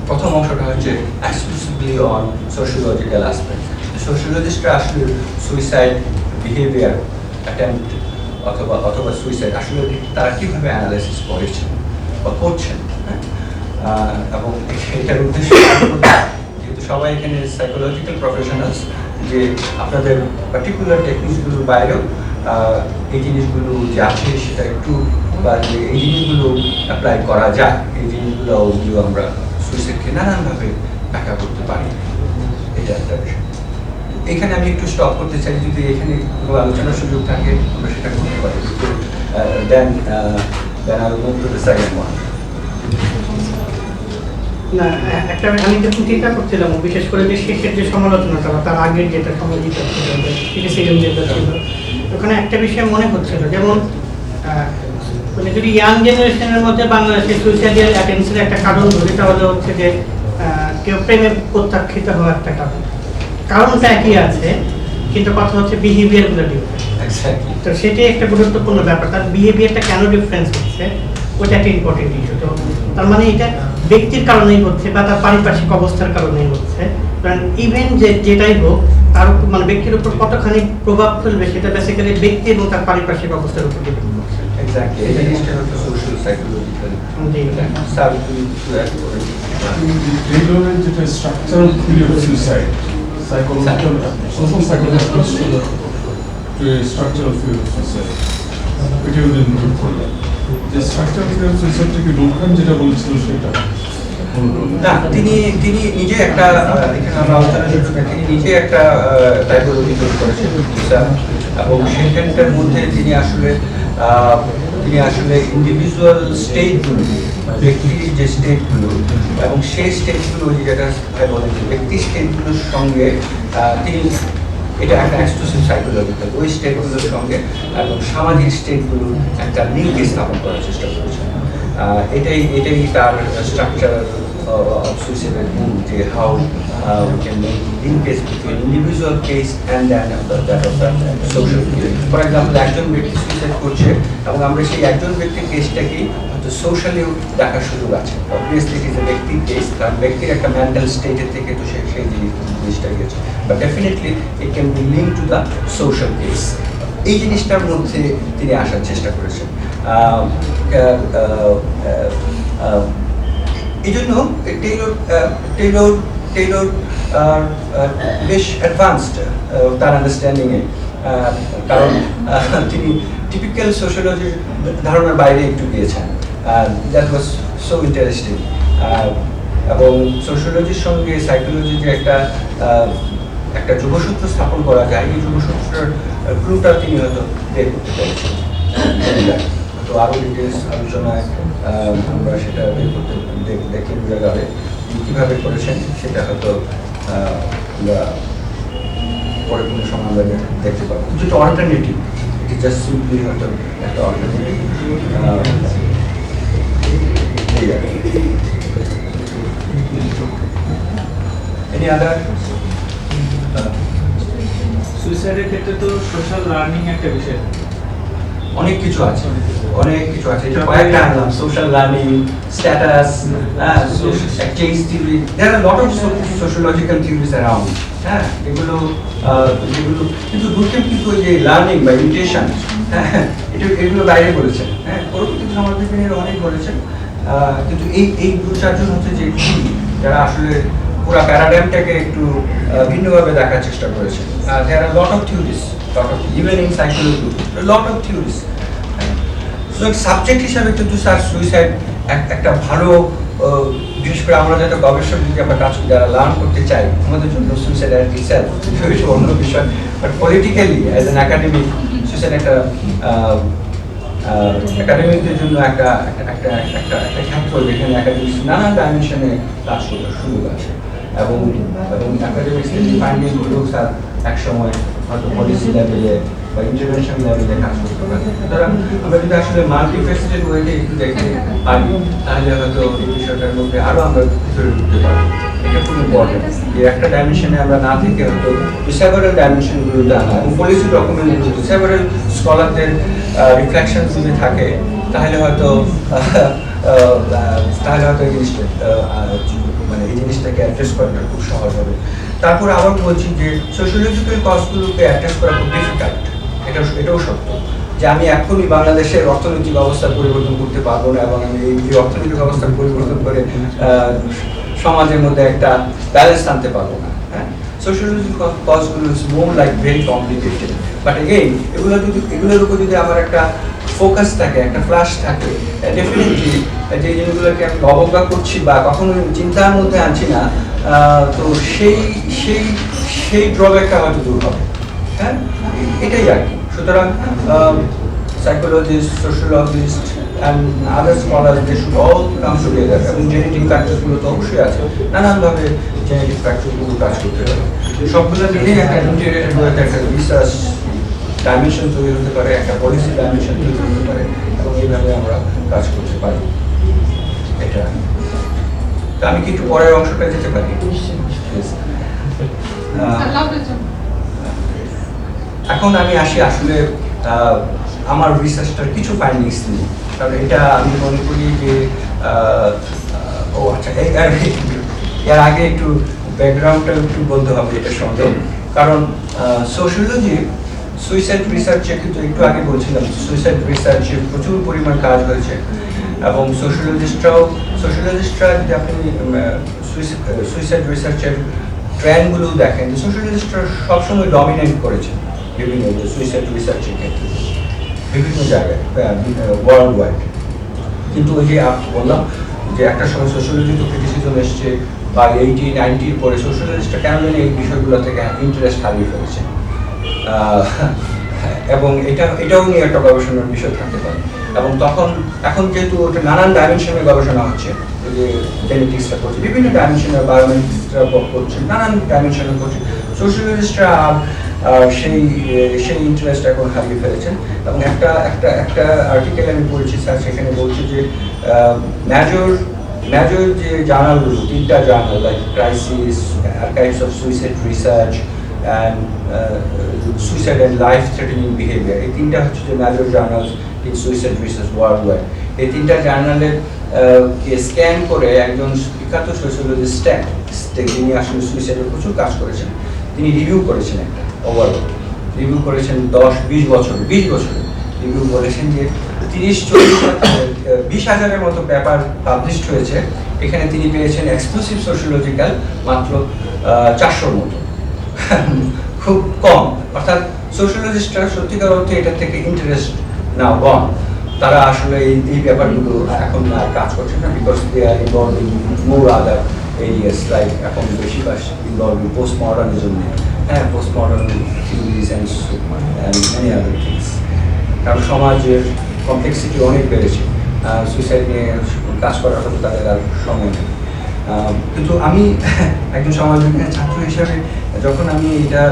প্রথম অংশটা হচ্ছে এক্সক্লুসিভলি অন সোশিওলজিক্যাল অ্যাসপেক্ট। সোশিওলজিস্টরা আসলে সুইসাইড বিহেভিয়ার অ্যাটেম্প্ট অথবা সুইসাইড আসলে তারা কীভাবে অ্যানালাইসিস করেছেন বা করছেন, হ্যাঁ, এবং এটার উদ্দেশ্য যেহেতু সবাই এখানে সাইকোলজিক্যাল প্রফেশনালস, যে আপনাদের পার্টিকুলার টেকনিকসগুলোর বাইরেও এই জিনিসগুলো যে আছে সেটা একটু, বা যে এই জিনিসগুলো অ্যাপ্লাই করা যায়, এই জিনিসগুলো আমরা সুইসাইডকে নানানভাবে ব্যাখ্যা করতে পারি, এটা একটা বিষয়। এখানে আমি একটু স্টপ করতে চাই, যদি এখানে কোনো আলোচনার সুযোগ থাকে আমরা সেটা করতে পারি। দেন I will move to the second one. না, একটা আমি যখন চিন্তা করছিলাম বিশেষ করে যে শেষের যে সমালোচনাটা বা তার আগের যেটা সমালোচিত ছিল, ক্রিটিসিজম যেটা ছিল, ওখানে একটা বিষয় মনে হচ্ছিল, যেমন মানে যদি ইয়াং জেনারেশনের মধ্যে বাংলাদেশে সুইসাইডাল অ্যাটেম্পটসের একটা কারণ ধরি, তাহলে হচ্ছে যে কেউ প্রেমে প্রত্যাখ্যিত হওয়ার একটা কারণ, কারণটা একই আছে কিন্তু কথা হচ্ছে বিহেভিয়ারগুলো ডিফারেন্ট। তো সেটাই একটা গুরুত্বপূর্ণ ব্যাপার, তার বিহেভিয়ারটা কেন ডিফারেন্স হচ্ছে ওটা একটা ইম্পর্টেন্ট ইস্যু। তো তার মানে এটা ব্যক্তির কারণেই হচ্ছে বা তার পারিপার্শ্বিক অবস্থার কারণেই হচ্ছে, কারণ ইভেন যেটাই হোক তার মানে ব্যক্তির উপর কতখানি প্রভাব ফেলবে সেটা বেসিক্যালি ব্যক্তি এবং তার পারিপার্শ্বিক অবস্থার উপর ডিপেন্ড করছে। এক্স্যাক্টলি, এই জিনিসটা হচ্ছে সোশ্যাল সাইকোলজিক্যাল। টেইলরের যেটা structural theory of suicide, psychological social psychological structural theory of suicide, এটা উনি নোট করলেন যে স্ট্রাকচারাল থিওরি অফ সুইসাইড থেকে রুখান যেটা বলেছিল সেটা না, তিনি নিজে একটা, এখানে আমরা আলোচনা শুরু করি, তিনি নিজে একটা টাইপোলজি তৈরি করেছেন এবং সেখানটার মধ্যে তিনি আসলে ইন্ডিভিজুয়াল স্টেটগুলো, ব্যক্তির যে স্টেটগুলো এবং সেই স্টেটগুলো যেটা বলেন যে ব্যক্তির স্টেটগুলোর সঙ্গে তিনি, এটা একটা এক্সক্লুসিভ সাইকোলজিক্যাল, ওই স্টেটগুলোর সঙ্গে এবং সামাজিক স্টেটগুলো একটা লিঙ্ক স্থাপন করার চেষ্টা করেছেন। এটাই তার স্ট্রাকচার of suicide, যে how we can make linkage between individual case and then that of the social case. For example, একজন ব্যক্তি সুইসাইড করছে এবং আমরা সেই একজন ব্যক্তির কেসটাকে হয়তো সোশ্যালিও দেখার সুযোগ আছে। অবভিয়াসলি ইট ইজ এ ব্যক্তির কেস, কারণ ব্যক্তির একটা মেন্টাল স্টেটের থেকে তো সেই জিনিসটা গেছে, but definitely it can be link to the social case. এই জিনিসটার মধ্যে তিনি আসার চেষ্টা করেছেন। এই জন্য টেইলর বেশ অ্যাডভান্সড তার আন্ডারস্ট্যান্ডিংয়ে, কারণ তিনি টিপিক্যাল সোশ্যোলজির ধারণার বাইরে একটু গিয়েছেন। That was so interesting. এবং সোশ্যোলজির সঙ্গে সাইকোলজির যে একটা যোগসূত্র স্থাপন করা যায়, এই যোগসূত্রের ক্লুটা তিনি হয়তো বের করতে পেরেছেন। তো আরও ডিটেলস আলোচনায় আমরা সেটা বের করতে দেখে বোঝা যাবে কীভাবে করেছেন, সেটা হয়তো আমরা পরে কোনো সময় আমরা দেখতে পাবো। যেটা অল্টারনেটিভ, এটি জাস্ট সিম্পলি হয়তো একটা অল্টারনেটিভ। Any other? সুইসাইডের ক্ষেত্রে তো সোশ্যাল লার্নিং একটা বিষয়, অনেক কিছু আছে, এটা কয়েকটা আনলাম। Social learning, status, exchange theory, there are lot of sociological theories around. হ্যাঁ, এগুলো কিন্তু দুঃখে কিন্তু ওই যে লার্নিং বা ইমিটেশন, হ্যাঁ, এগুলো বাইরে বলেছেন। হ্যাঁ, পরবর্তী সমাজবিজ্ঞানীরা অনেক বলেছেন, কিন্তু এই দু চারজন হচ্ছে যে যারা আসলে পুরো প্যারাডাইমটাকে একটু ভিন্নভাবে দেখার চেষ্টা করেছেন। There are lot of theories, even in psychology, a lot of theories. So subject হিসাবে কিন্তু স্যার সুইসাইড একটা ভালো, বিশেষ করে আমরা যাতে গবেষক যদি আমরা কাজ করি, যারা লার্ন করতে চাই, আমাদের জন্য সুইসাইড ইটসেলফ অন্য বিষয়, but politically as an academic suicide একটা একাডেমিকদের জন্য একটা ক্ষেত্র যেখানে একাডেমিক নানা ডাইমেনশনে কাজ করার সুযোগ আছে এবং একাডেমিক ফাইন্ডিংগুলো স্যার একসময় হয়তো পলিসি লেভেলে বা ইন্টারভেনশন লেভেলে কাজ করতে পারে। সুতরাং আমরা যদি আসলে মাল্টিফেসেটেড ওয়েতে একটু দেখতে পারি, তাহলে হয়তো এই বিষয়টার মধ্যে আরও আমরা ভিতরে ঢুকতে পারবো। এটা খুব ইম্পর্টেন্ট যে একটা ডাইমেনশনে আমরা না থেকে হয়তো সেভারাল ডাইমেনশনগুলোতে আনা এবং পলিসি ডকুমেন্টগুলো সেভারাল স্কলারদের রিফ্লেকশন যদি থাকে, তাহলে হয়তো এই জিনিসটা মানে এই জিনিসটাকে অ্যাড্রেস করাটা খুব সহজ হবে। তারপরে আবার বলছি যে সোশিওলজিক্যাল কজগুলোকে অ্যাড্রেস করা খুব ডিফিকাল্ট, এটাও সত্য। যে আমি এখনই বাংলাদেশের অর্থনৈতিক অবস্থা পরিবর্তন করতে পারবো না এবং আমি এই অর্থনৈতিক অবস্থা পরিবর্তন করে সমাজের মধ্যে একটা ব্যালেন্স আনতে পারবো না। হ্যাঁ, সোশ্যালজিক্যাল কজগুলো is more like very complicated, but again এগুলোর উপর যদি আমার একটা ফোকাস থাকে, একটা ফ্ল্যাশ থাকে, ডেফিনেটলি যে জিনিসগুলোকে আমি অবজ্ঞা করছি বা কখনো চিন্তার মধ্যে আনছি না, তো সেই সেই সেই ড্রব্যাকটা হয়তো দূর হবে। হ্যাঁ, এটাই আর কি। সুতরাং psychologist, sociologist and other scholars they should all come together. এবং জেনেটিক ফ্যাক্টরগুলো তো অবশ্যই আছে, নানানভাবে জেনেটিক ফ্যাক্টরগুলো কাজ করতে হবে। সবগুলো মিলেই একটা ইন্টিগ্রেটেড হয়ে একটা রিসার্চ ডাইমেনশন তৈরি হতে পারে, একটা পলিসি ডাইমেনশন তৈরি হতে পারে, এবং এইভাবে আমরা কাজ করতে পারি। এটা তো আমি কি একটু পরের অংশটা যেতে পারি? এখন আমি আসি আসলে আমার রিসার্চটার কিছু ফাইন্ডিংস নিয়ে, কারণ এটা আমি মনে করি যে ও আচ্ছা, এর আগে একটু ব্যাকগ্রাউন্ডটা একটু বলতে হবে এটার সঙ্গে। কারণ সোশ্যোলজি সুইসাইড রিসার্চে কিন্তু একটু আগে বলছিলাম, সুইসাইড রিসার্চে প্রচুর পরিমাণ কাজ হয়েছে, এবং সোশ্যোলজিস্টরা যদি আপনি সুইসাইড রিসার্চের ট্রেন্ডগুলো দেখেন, সোশ্যোলজিস্টরা সবসময় ডমিনেট করেছে বিভিন্ন সুইসাইড রিসার্চের ক্ষেত্রে বিভিন্ন জায়গায় ওয়ার্ল্ড ওয়াইড। কিন্তু ওই যে বললাম যে একটা সময় সোশ্যোলজি তো ক্রিটিসিজম এসছে, বা 80-90 পরে সোশ্যোলজিস্টরা কেন জানি এই বিষয়গুলো থেকে ইন্টারেস্ট হারিয়ে ফেলেছে, এবং এটাও নিয়ে একটা গবেষণার বিষয় থাকতে পারে। এবং এখন যেহেতু ওটা নানান ডাইমেনশনের গবেষণা হচ্ছে, যে জেনেটিক্সটা করছে, বিভিন্ন ডাইমেনশনের, বায়োমেট্রিক্সটা করছে, নানান ডাইমেনশনের করছে, সোশ্যোলজিস্টরা সেই ইন্টারেস্ট এখন হারিয়ে ফেলেছেন। এবং একটা আর্টিকেল আমি পড়েছি স্যার, সেখানে বলছে যে মেজর যে জার্নালগুলো, 3টা journal, like crisis, archives of suicide research and suicide and life threatening behaviour, এই 3টা হচ্ছে যে major journals in suicide research world wide. এই 3টা জার্নালের স্ক্যান করে একজন বিখ্যাত সোশ্যোলজিস্ট, যিনি আসলে সুইসাইডের প্রচুর কাজ করেছেন, তিনি রিভিউ করেছেন, একটা ওভারঅল রিভিউ করেছেন 10-20 বছরে রিভিউ করেছেন যে 30-40-20,000-এর মতো পেপার পাবলিশড হয়েছে। এখানে তিনি পেয়েছেন এক্সক্লুসিভ সোশ্যোলজিক্যাল মাত্র 400-র মতো, খুব কম। অর্থাৎ সোশ্যোলজিস্টরা সত্যিকার অর্থে এটার থেকে ইন্টারেস্ট নাও গন, তারা আসলে এই ব্যাপারগুলো এখন আর কাজ করছে না, because they are involve in more other areas, like এখন বেশিরভাগ ইনভলভ ইন পোস্ট মডার্নিজম, হ্যাঁ, post modern theories and many other things. কারণ সমাজের কমপ্লেক্সিটি অনেক বেড়েছে, সুইসাইড নিয়ে কাজ করার হয়তো তাদের আর সময় নেই। কিন্তু আমি একজন সমাজবিজ্ঞানের ছাত্র হিসাবে যখন আমি এটা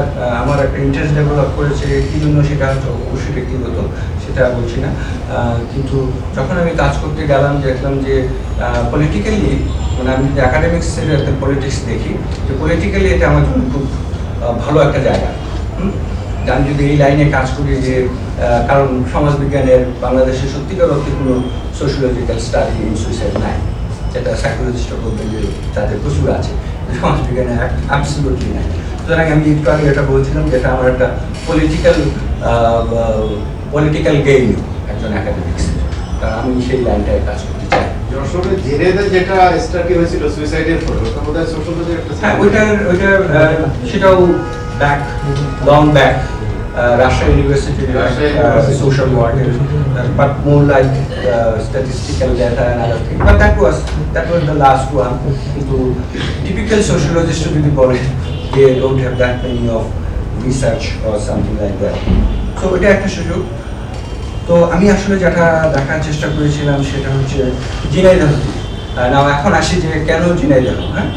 আমার একটা ইন্টারেস্ট ডেভেলপ করেছে, কি জন্য সেটা অবশ্যই ব্যক্তিগত, সেটা বলছি না, কিন্তু যখন আমি কাজ করতে গেলাম দেখলাম যে পলিটিক্যালি, মানে আমি যদি অ্যাকাডেমিক্সের একটা পলিটিক্স দেখি, যে পলিটিক্যালি এটা আমার জন্য খুব ভালো একটা জায়গা। আমি যদি এই লাইনে কাজ করি, যে কারণ সমাজবিজ্ঞানের বাংলাদেশে সত্যিকার অর্থে কোনো সোশ্যোলজিক্যাল স্টাডি ইন সুইসাইড নাই, যেটা সাইকোলজিস্টরা বলবেন যে তাদের প্রচুর আছে, সমাজবিজ্ঞানে অ্যাবসলিউটলি নাই। সুতরাং আমি একটু আগে এটা বলছিলাম, যেটা আমার একটা পলিটিক্যাল গেইম একজন অ্যাকাডেমিক্সের, কারণ আমি সেই লাইনটায় কাজ করতে চাই। যশোরে জেনেদের যেটা স্টাডি হয়েছিল সুইসাইডের পর, ওটা বোধহয় সোশ্যোলজির একটা, হ্যাঁ, ওইটার সেটাও long back, Russia University, social worker, but more like statistical data and other things. But that was the last one. Into typical sociologists, they don't have that many of research or something like that. So এটা একটা সুযোগ। তো আমি আসলে যেটা দেখার চেষ্টা করেছিলাম সেটা হচ্ছে ঝিনাইদহ। নাও এখন আসি যে কেন ঝিনাইদহ, হ্যাঁ।